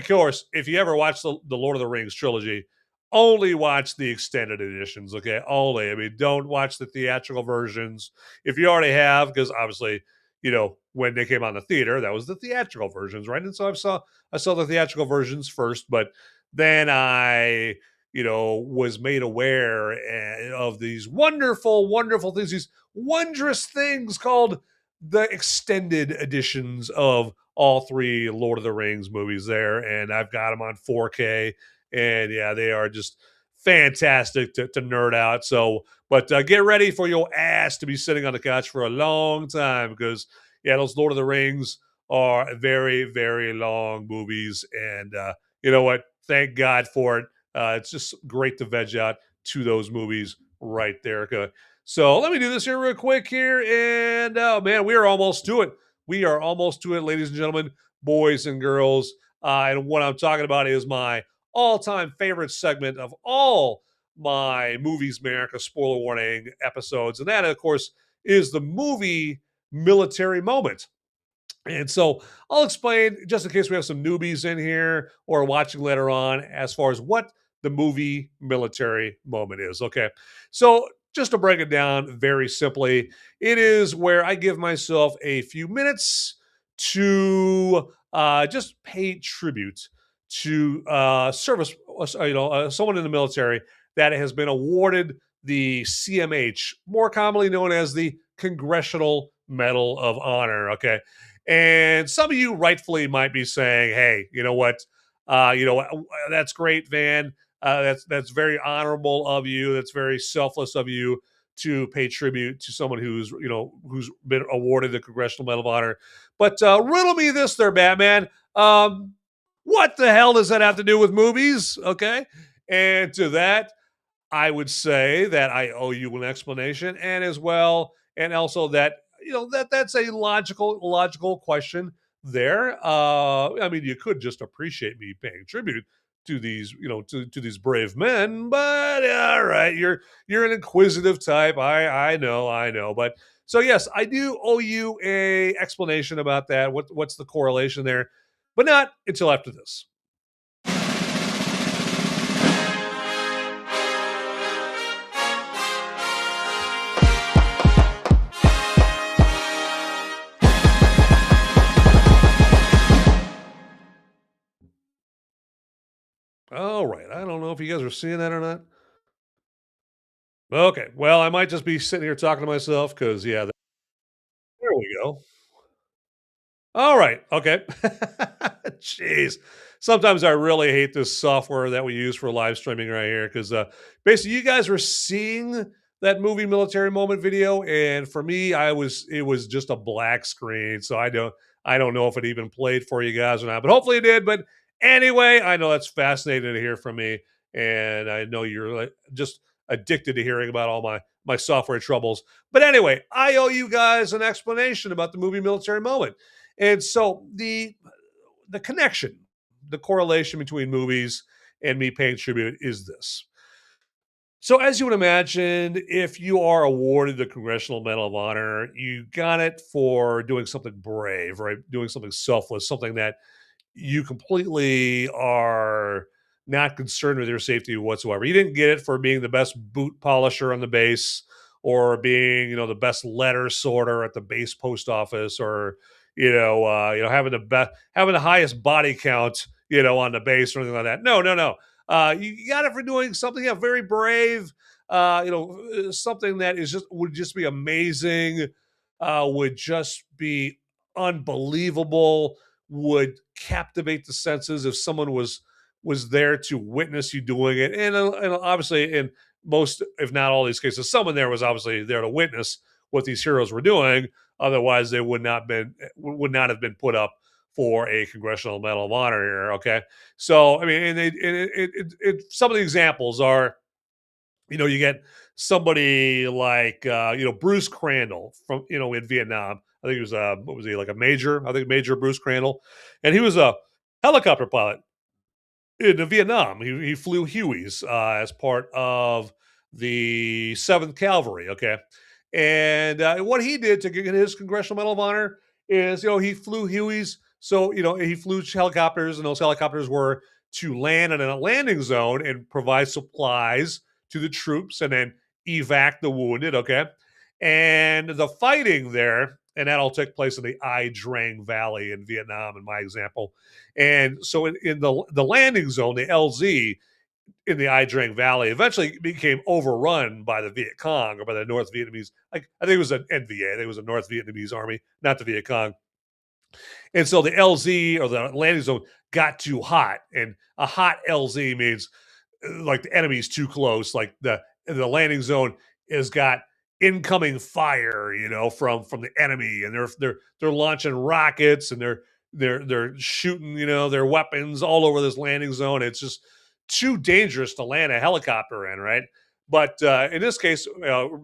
course, if you ever watch the Lord of the Rings trilogy, only watch the extended editions, okay? Only. I mean, don't watch the theatrical versions if you already have, because obviously, when they came on the theater, that was the theatrical versions, right? And so I saw the theatrical versions first, but then I was made aware of these wonderful, wonderful things, these wondrous things called the extended editions of all three Lord of the Rings movies there. And I've got them on 4K. And yeah, they are just fantastic to nerd out. So, but get ready for your ass to be sitting on the couch for a long time because, yeah, those Lord of the Rings are very, very long movies. And you know what? Thank God for it. It's just great to veg out to those movies right there. Okay. So let me do this here real quick here. And oh man, we are almost to it. We are almost to it, ladies and gentlemen, boys and girls. And what I'm talking about is my all-time favorite segment of all my Movies Merica spoiler warning episodes. And that, of course, is the movie military moment. And so I'll explain, just in case we have some newbies in here or watching later on, as far as what the movie military moment is. Okay. So just to break it down very simply, it is where I give myself a few minutes to just pay tribute to service, someone in the military that has been awarded the CMH, more commonly known as the Congressional Medal of Honor. Okay. And some of you rightfully might be saying, "Hey, you know what? That's great, Van. That's very honorable of you. That's very selfless of you to pay tribute to someone who's been awarded the Congressional Medal of Honor." But riddle me this, there, Batman. What the hell does that have to do with movies? Okay, and to that, I would say that I owe you an explanation, and as well, and also that that's a logical question there. I mean, you could just appreciate me paying tribute to these, to these brave men, but all right, you're an inquisitive type. I know, but so yes, I do owe you a explanation about that. What's the correlation there? But not until after this. All right. I don't know if you guys are seeing that or not. Okay. Well, I might just be sitting here talking to myself because, yeah, there we go. All right. Okay. Jeez. Sometimes I really hate this software that we use for live streaming right here because basically you guys were seeing that movie military moment video, and for me, it was just a black screen, so I don't know if it even played for you guys or not, but hopefully it did. But anyway, I know that's fascinating to hear from me, and I know you're like just addicted to hearing about all my software troubles. But anyway, I owe you guys an explanation about the movie military moment. And so the connection, the correlation between movies and me paying tribute is this. So, as you would imagine, if you are awarded the Congressional Medal of Honor, you got it for doing something brave, right? Doing something selfless, something that you completely are not concerned with your safety whatsoever. You didn't get it for being the best boot polisher on the base or being, the best letter sorter at the base post office or, having having the highest body count, on the base or anything like that. No, no, no. You got it for doing something very brave, something that would just be amazing, would just be unbelievable, would captivate the senses if someone was there to witness you doing it. And obviously, in most, if not all these cases, someone there was obviously there to witness what these heroes were doing. Otherwise, they would not have been put up for a Congressional Medal of Honor here. Okay, so I mean, some of the examples are you get somebody like, Bruce Crandall from, in Vietnam. I think he was, what was he, like a major? I think Major Bruce Crandall. And he was a helicopter pilot in Vietnam. He flew Hueys as part of the 7th Cavalry, okay? And what he did to get his Congressional Medal of Honor is, he flew Hueys. So, he flew helicopters, and those helicopters were to land in a landing zone and provide supplies to the troops and then evac the wounded, okay? And the fighting there, and that all took place in the Ai Drang Valley in Vietnam, in my example. And so in the landing zone, the LZ in the Ai Drang Valley eventually became overrun by the Viet Cong, or by the North Vietnamese. I think it was an NVA. I think it was a North Vietnamese army, not the Viet Cong. And so the LZ, or the landing zone, got too hot. And a hot LZ means like the enemy's too close. Like the landing zone has got incoming fire, from the enemy, and they're launching rockets, and they're shooting, their weapons all over this landing zone. It's just too dangerous to land a helicopter in, right? But in this case,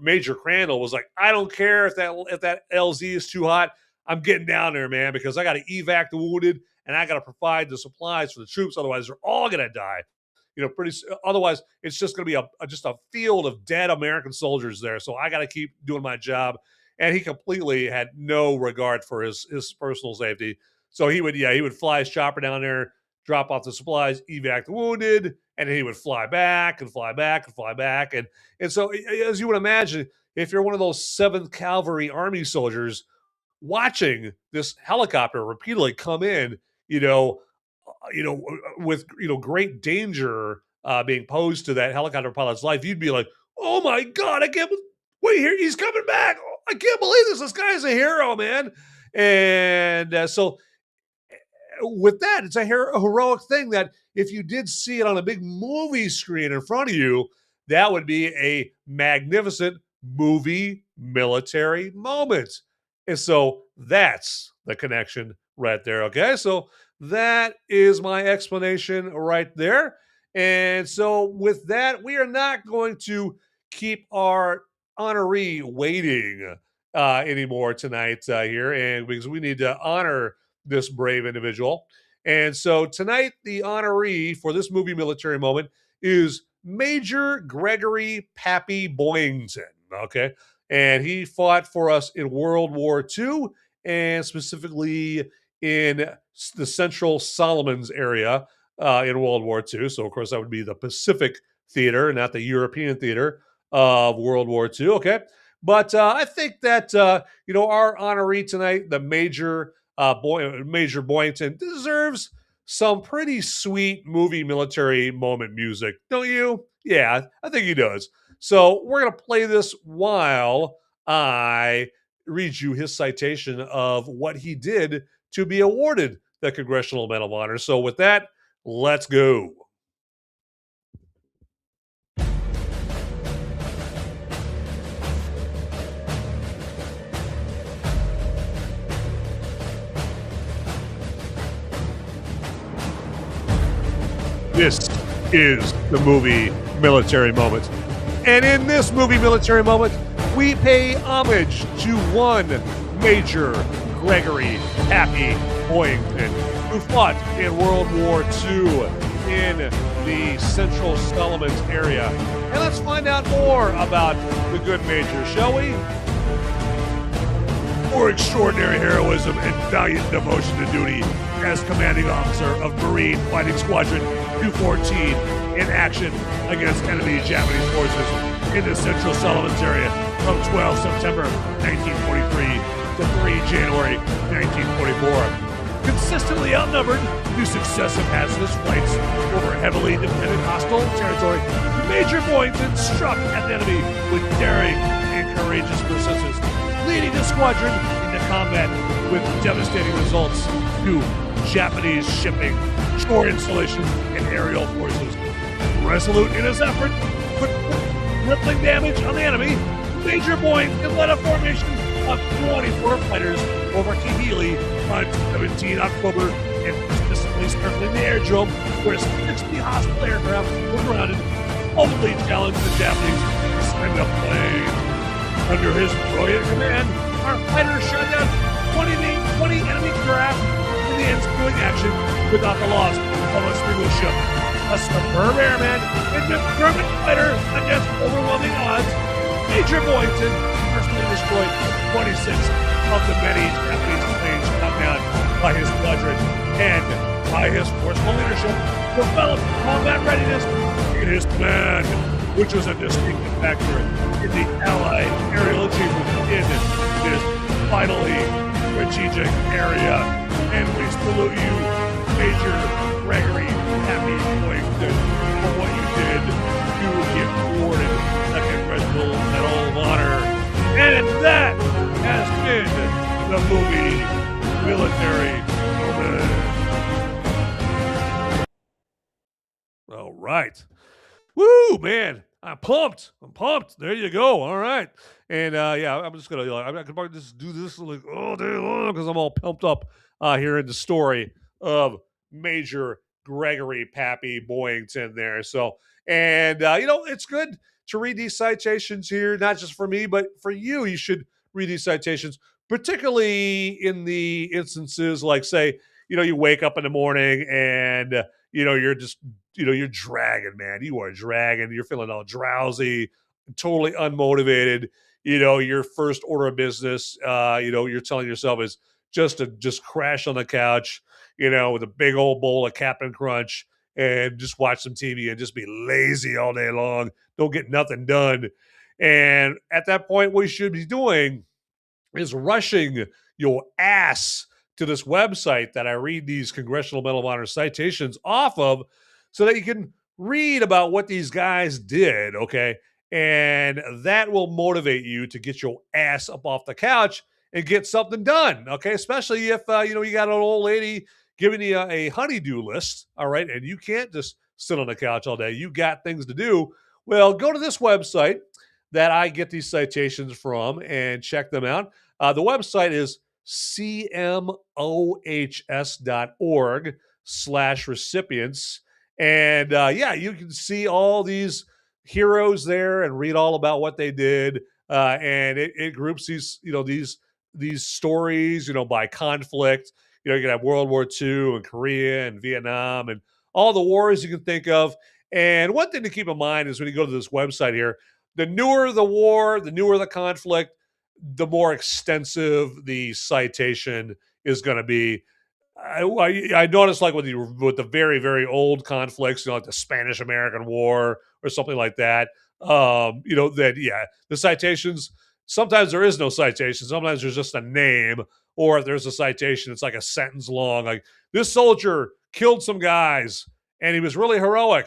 Major Crandall was like, I don't care if that LZ is too hot. I'm getting down there, man, because I got to evac the wounded, and I got to provide the supplies for the troops. Otherwise, they're all going to die. Otherwise, it's just going to be just a field of dead American soldiers there. So I got to keep doing my job. And he completely had no regard for his personal safety. So he would fly his chopper down there, drop off the supplies, evac the wounded, and then he would fly back and fly back and fly back. And so, as you would imagine, if you're one of those 7th Cavalry Army soldiers watching this helicopter repeatedly come in, with great danger being posed to that helicopter pilot's life, you'd be like, "Oh my God, I can't wait here! He's coming back! I can't believe this! This guy's a hero, man!" And so, with that, it's a heroic thing that if you did see it on a big movie screen in front of you, that would be a magnificent movie military moment. And so that's the connection right there. Okay, so that is my explanation right there. And so with that, we are not going to keep our honoree waiting anymore tonight here, and because we need to honor this brave individual. And so tonight, the honoree for this movie military moment is Major Gregory Pappy Boyington. Okay. And he fought for us in World War II, and specifically in the Central Solomons area in World War II. So, of course, that would be the Pacific theater, not the European theater of World War II. Okay. But I think that, our honoree tonight, the Major Boyington, deserves some pretty sweet movie military moment music. Don't you? Yeah, I think he does. So we're going to play this while I read you his citation of what he did to be awarded the Congressional Medal of Honor. So with that, let's go. This is the movie military moment. And in this movie military moment, we pay homage to one Major Gregory Pappy Boyington, who fought in World War II in the Central Solomons area. And let's find out more about the good Major, shall we? For extraordinary heroism and valiant devotion to duty as commanding officer of Marine Fighting Squadron 214 in action against enemy Japanese forces in the Central Solomons area from 12 September 1943 to 3 January 1944. Consistently outnumbered through successive hazardous flights over heavily defended hostile territory, Major Boyington struck at the enemy with daring and courageous persistence, leading the squadron into combat with devastating results to Japanese shipping, shore installations, and aerial forces. Resolute in his effort to put crippling damage on the enemy, Major Boyington led a formation of 24 fighters over Kahili on 17 October and persistently circling the airdrome where 60 hostile aircraft were grounded, boldly challenged the Japanese to send a plane. Under his brilliant command, our fighters shot down 20 enemy craft in the ensuing action without the loss of a single ship. A superb airman and determined fighter against overwhelming odds, Major Boynton personally destroyed 26 of the many Japanese planes shot down by his squadron, and by his forceful leadership, developed combat readiness in his command, which was a distinctive factor in the Allied aerial achievement in this vitally strategic area. And we salute you, Major Gregory Happy Boynton, for what you did to get awarded the Congressional Medal of Honor. And that has been the movie Military Moment. All right. Woo, man. I'm pumped. There you go. All right. And yeah, I'm just going to, I could probably just do this like all day long because I'm all pumped up here in the story of Major Gregory Pappy Boyington there. So, and, it's good to read these citations here, not just for me, but for you. You should read these citations, particularly in the instances like, say, you wake up in the morning and, you're just, you're dragging, man. You are dragging. You're feeling all drowsy, totally unmotivated. Your first order of business, you're telling yourself is just to just crash on the couch, with a big old bowl of Captain Crunch and just watch some TV and just be lazy all day long. Don't get nothing done. And at that point, what you should be doing is rushing your ass to this website that I read these Congressional Medal of Honor citations off of so that you can read about what these guys did, okay? And that will motivate you to get your ass up off the couch and get something done, okay? Especially if, you got an old lady giving you a honey-do list, all right? And you can't just sit on the couch all day. You got things to do. Well, go to this website that I get these citations from and check them out. The website is cmohs.org/recipients. And you can see all these heroes there and read all about what they did. And it groups these, these stories, by conflict. You can have World War II and Korea and Vietnam and all the wars you can think of. And one thing to keep in mind is when you go to this website here, the newer the war, the newer the conflict, the more extensive the citation is going to be. I noticed like with the very, very old conflicts, like the Spanish-American War or something like that, the citations, sometimes there is no citation. Sometimes there's just a name, or if there's a citation, it's like a sentence long. Like, this soldier killed some guys and he was really heroic.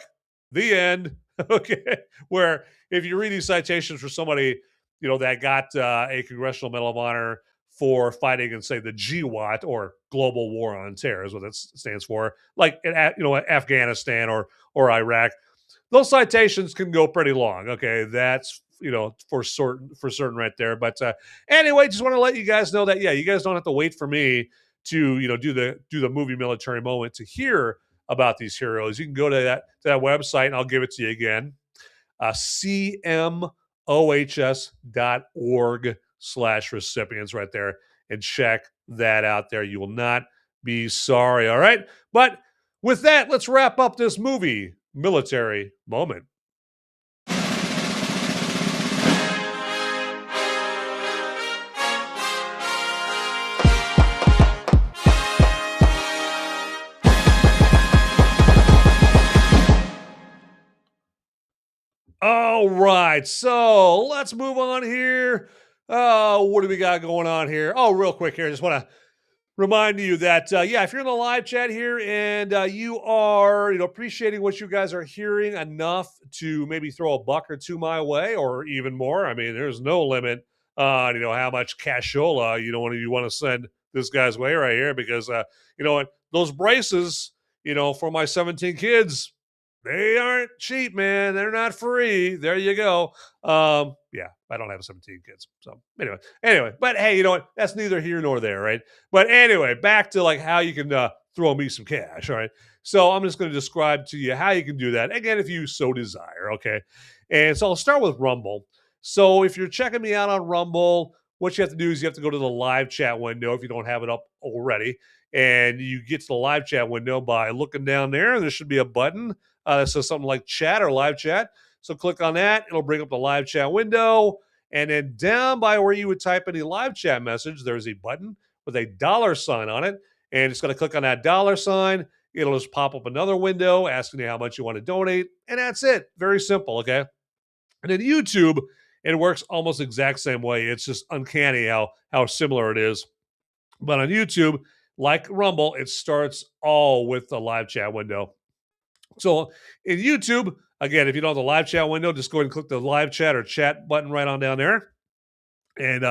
The end. Okay. Where if you read these citations for somebody, that got a Congressional Medal of Honor for fighting in, say, the GWAT, or Global War on Terror is what it stands for, like in Afghanistan or Iraq. Those citations can go pretty long. Okay, that's for certain right there. But anyway, just want to let you guys know that you guys don't have to wait for me to do the movie Military Moment to hear about these heroes. You can go to that website, and I'll give it to you again. cmohs.org/recipients right there, and check that out there. You will not be sorry. All right. But with that, let's wrap up this movie Military Moment. All right, so let's move on here. What do we got going on here? Oh, real quick here, I just want to remind you that, if you're in the live chat here and you are, appreciating what you guys are hearing enough to maybe throw a buck or two my way, or even more. I mean, there's no limit on, how much cashola you want to send this guy's way right here, because, those braces, for my 17 kids, they aren't cheap, man. They're not free. There you go. I don't have 17 kids. So anyway, but hey, you know what? That's neither here nor there, right? But anyway, back to like how you can throw me some cash. All right. So I'm just going to describe to you how you can do that. Again, if you so desire. Okay. And so I'll start with Rumble. So if you're checking me out on Rumble, what you have to do is you have to go to the live chat window if you don't have it up already. And you get to the live chat window by looking down there. There should be a button that says something like chat or live chat. So click on that. It'll bring up the live chat window. And then down by where you would type any live chat message, there's a button with a $sign on it. And it's going to click on that $sign. It'll just pop up another window asking you how much you want to donate. And that's it. Very simple. Okay. And then YouTube, it works almost the exact same way. It's just uncanny how similar it is. But on YouTube, like Rumble, it starts all with the live chat window. So in YouTube, again, if you don't have the live chat window, just go ahead and click the live chat or chat button right on down there. And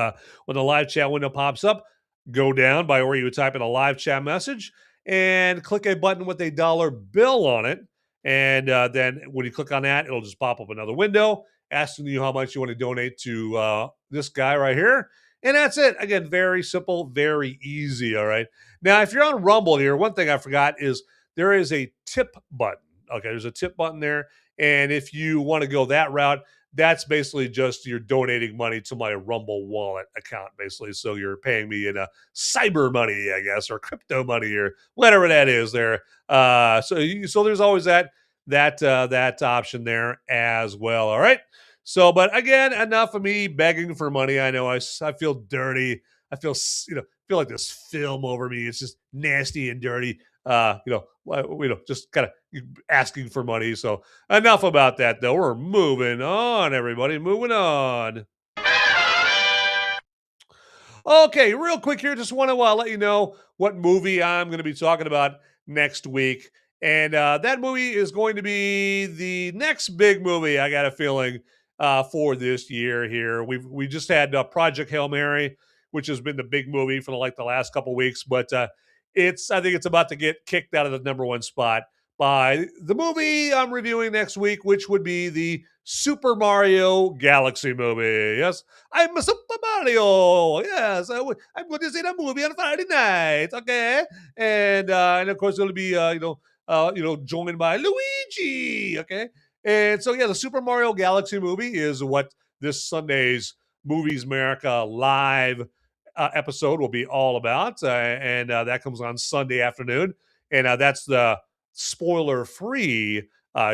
when the live chat window pops up, go down by where you would type in a live chat message and click a button with a dollar bill on it. And then when you click on that, it'll just pop up another window asking you how much you want to donate to this guy right here. And that's it. Again, very simple, very easy. All right. Now, if you're on Rumble here, one thing I forgot is there is a tip button. Okay. There's a tip button there. And if you want to go that route, that's basically just you're donating money to my Rumble wallet account, basically. So you're paying me in a cyber money, I guess, or crypto money, or whatever that is there. So there's always that option there as well. All right. So, but again, enough of me begging for money. I know I feel dirty. I feel feel like this film over me. It's just nasty and dirty. Just kind of asking for money. So enough about that, though. We're moving on, everybody. Moving on. Okay, real quick here. Just want to let you know what movie I'm going to be talking about next week. And that movie is going to be the next big movie, I got a feeling, for this year here. We just had Project Hail Mary, which has been the big movie for the last couple weeks. But I think it's about to get kicked out of the number one spot by the movie I'm reviewing next week, which would be the Super Mario Galaxy movie. Yes, I'm a Super Mario. Yes, I'm going to see that movie on Friday night. Okay, and of course it'll be joined by Luigi. Okay, and so yeah, the Super Mario Galaxy movie is what this Sunday's Movies Merica live episode will be all about, and that comes on Sunday afternoon, and that's the spoiler-free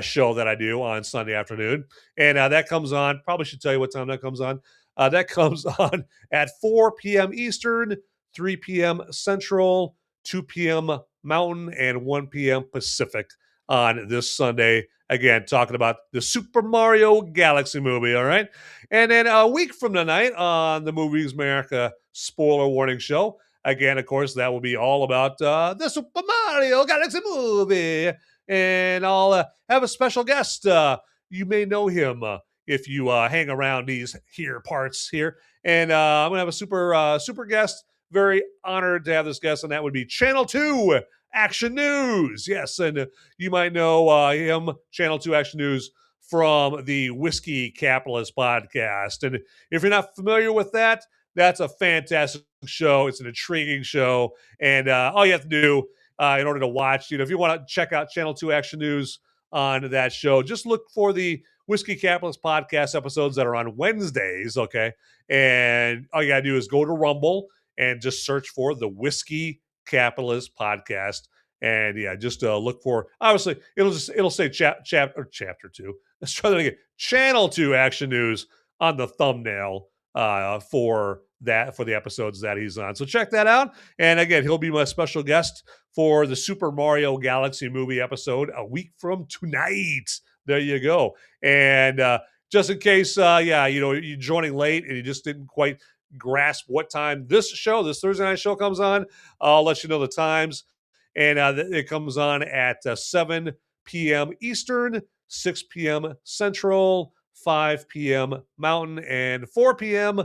show that I do on Sunday afternoon, and that comes on. Probably should tell you what time that comes on. That comes on at 4 p.m. Eastern, 3 p.m. Central, 2 p.m. Mountain, and 1 p.m. Pacific on this Sunday. Again, talking about the Super Mario Galaxy movie, all right? And then a week from tonight on the Movies Merica spoiler warning show, again, of course, that will be all about the Super Mario Galaxy movie. And I'll have a special guest. You may know him if you hang around these here parts here. And I'm going to have a super guest. Very honored to have this guest, and that would be Channel 2 Action News. Yes, and you might know him, Channel 2 Action News, from the Whiskey Capitalist podcast. And if you're not familiar with that, that's a fantastic show. It's an intriguing show. And all you have to do in order to watch, if you want to check out Channel 2 Action News on that show, just look for the Whiskey Capitalist podcast episodes that are on Wednesdays, okay? And all you got to do is go to Rumble and just search for the Whiskey Capitalist podcast. And yeah, just look for, obviously, it'll say chapter 2. Let's try that again. Channel 2 Action News on the thumbnail for the episodes that he's on. So check that out. And again, he'll be my special guest for the Super Mario Galaxy movie episode a week from tonight. There you go. And just in case, you're joining late and you just didn't quite grasp what time this Thursday night show comes on, I'll let you know the times. And it comes on at 7 p.m. Eastern, 6 p.m. Central, 5 p.m. Mountain, and 4 p.m.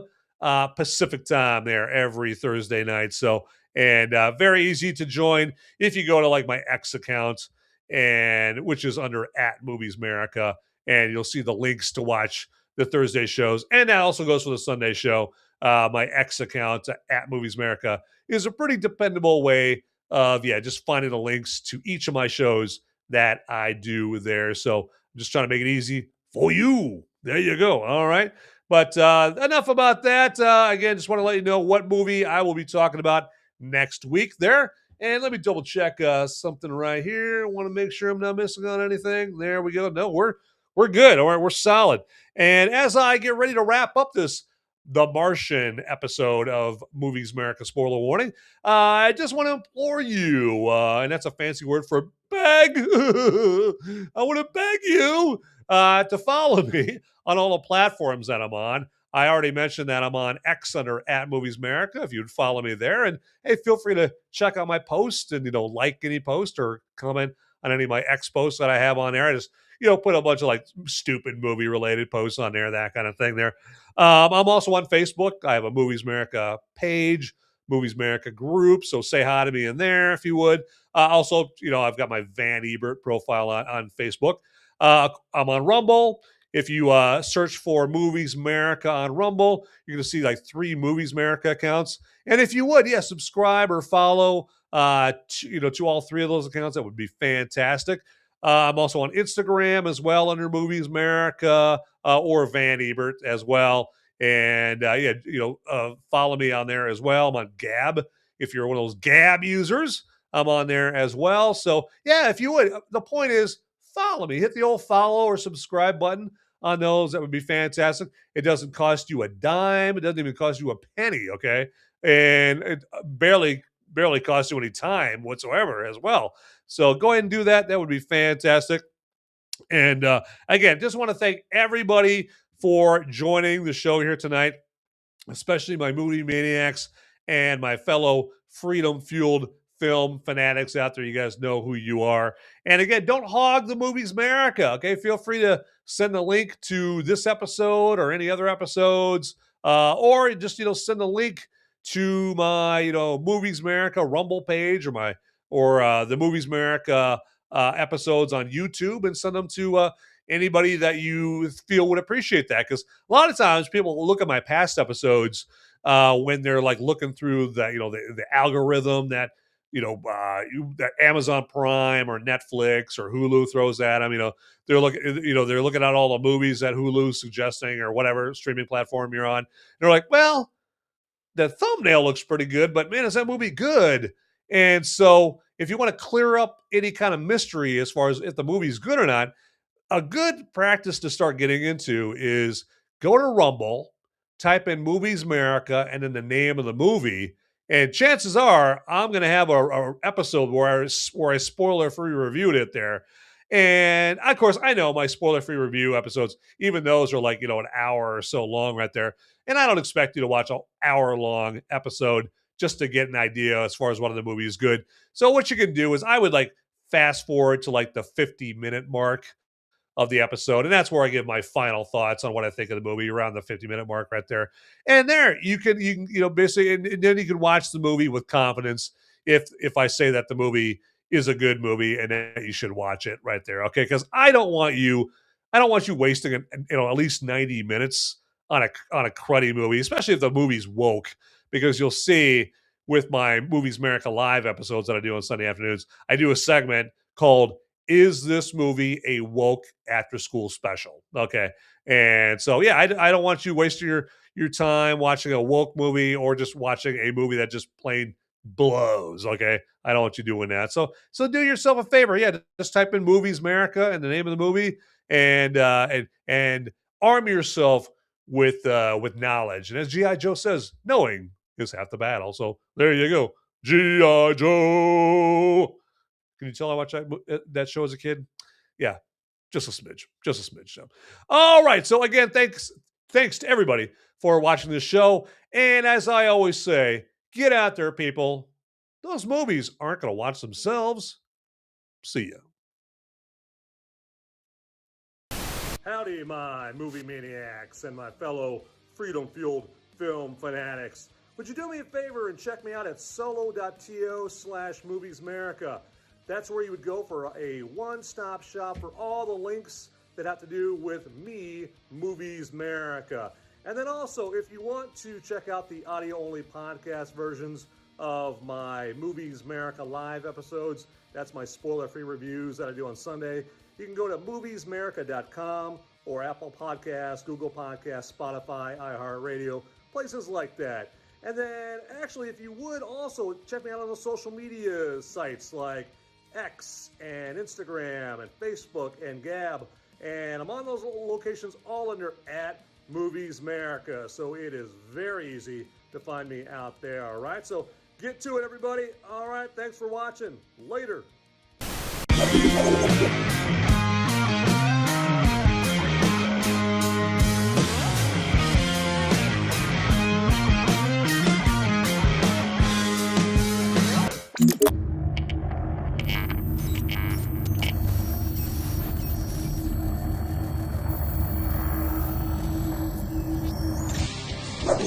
Pacific time there every Thursday night. So, and very easy to join if you go to my X account, and which is under @Movies Merica, and you'll see the links to watch the Thursday shows. And that also goes for the Sunday show. My X account @Movies Merica is a pretty dependable way of, just finding the links to each of my shows that I do there. So I'm just trying to make it easy for you. There you go. All right. But enough about that. Again, just want to let you know what movie I will be talking about next week there. And let me double check something right here. I want to make sure I'm not missing on anything. There we go. No, we're good. All right, we're solid. And as I get ready to wrap up this The Martian episode of Movies Merica, spoiler warning, I just want to implore you, and that's a fancy word for beg. I want to beg you to follow me on all the platforms that I'm on. I already mentioned that I'm on X under @MoviesMerica. If you'd follow me there, and hey, feel free to check out my post and like any post or comment on any of my X posts that I have on there. I just put a bunch of like stupid movie related posts on there, that kind of thing. There, I'm also on Facebook. I have a Movies Merica page, Movies Merica group. So say hi to me in there if you would. Also, I've got my Van Ebert profile on Facebook. I'm on Rumble. If you search for Movies Merica on Rumble, you're going to see like 3 Movies Merica accounts. And if you would, subscribe or follow to all 3 of those accounts, that would be fantastic. I'm also on Instagram as well under Movies Merica or Van Ebert as well. And follow me on there as well. I'm on Gab. If you're one of those Gab users, I'm on there as well. So if you would, the point is, follow me. Hit the old follow or subscribe button on those. That would be fantastic. It doesn't cost you a dime. It doesn't even cost you a penny, okay? And it barely costs you any time whatsoever as well. So go ahead and do that. That would be fantastic. And again, just want to thank everybody for joining the show here tonight, especially my movie maniacs and my fellow freedom-fueled film fanatics out there. You guys know who you are. And again, don't hog the Movies Merica, okay? Feel free to send the link to this episode or any other episodes, or just, send the link to my, Movies Merica Rumble page or the Movies Merica episodes on YouTube, and send them to anybody that you feel would appreciate that. Because a lot of times people will look at my past episodes when they're like looking through the algorithm that that Amazon Prime or Netflix or Hulu throws at them. They're looking at all the movies that Hulu's suggesting or whatever streaming platform you're on. They're like, well, the thumbnail looks pretty good, but man, is that movie good? And so if you want to clear up any kind of mystery as far as if the movie's good or not, a good practice to start getting into is go to Rumble, type in Movies Merica and then the name of the movie. And chances are I'm going to have a episode where I spoiler-free reviewed it there. And of course, I know my spoiler-free review episodes, even those are like, an hour or so long right there. And I don't expect you to watch an hour-long episode just to get an idea as far as whether the movie is good. So what you can do is I would like fast forward to like the 50-minute mark of the episode, and that's where I give my final thoughts on what I think of the movie, around the 50-minute mark right there. And there you can basically, and then you can watch the movie with confidence if I say that the movie is a good movie and that you should watch it right there, okay? Because I don't want you wasting at least 90 minutes on a cruddy movie, especially if the movie's woke, because you'll see with my Movies Merica Live episodes that I do on Sunday afternoons, I do a segment called "Is This Movie a Woke After School Special?" Okay. And so, I don't want you wasting your time watching a woke movie or just watching a movie that just plain blows. Okay. I don't want you doing that. So do yourself a favor. Just type in Movies Merica and the name of the movie, and arm yourself with knowledge. And as G.I. Joe says, knowing is half the battle. So there you go. G.I. Joe. Can you tell I watched that show as a kid? Yeah, just a smidge. So, all right. So again, thanks to everybody for watching this show. And as I always say, get out there, people. Those movies aren't going to watch themselves. See ya. Howdy, my movie maniacs and my fellow freedom-fueled film fanatics. Would you do me a favor and check me out at solo.to/moviesmerica? That's where you would go for a one-stop shop for all the links that have to do with me, Movies Merica. And then also, if you want to check out the audio-only podcast versions of my Movies Merica live episodes. That's my spoiler-free reviews that I do on Sunday. You can go to moviesmerica.com or Apple Podcasts, Google Podcasts, Spotify, iHeartRadio, places like that. And then, actually, if you would also check me out on the social media sites like X and Instagram and Facebook and Gab. And I'm on those locations all under @Movies Merica. So it is very easy to find me out there, all right? So get to it, everybody. All right, thanks for watching. Later.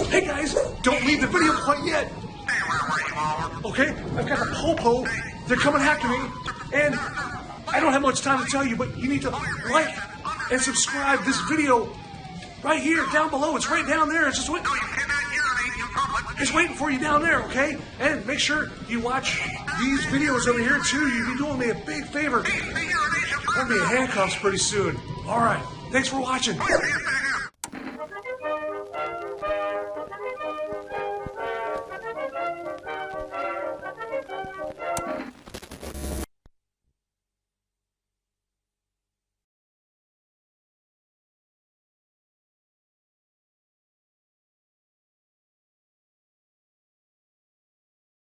Hey guys, don't leave the video quite yet. Okay, I've got the popo. They're coming after me, and I don't have much time to tell you, but you need to like and subscribe this video right here, down below. It's right down there. It's just waiting. It's waiting for you down there, okay? And make sure you watch these videos over here too. You'll be doing me a big favor. I'll be in handcuffs pretty soon. All right, thanks for watching.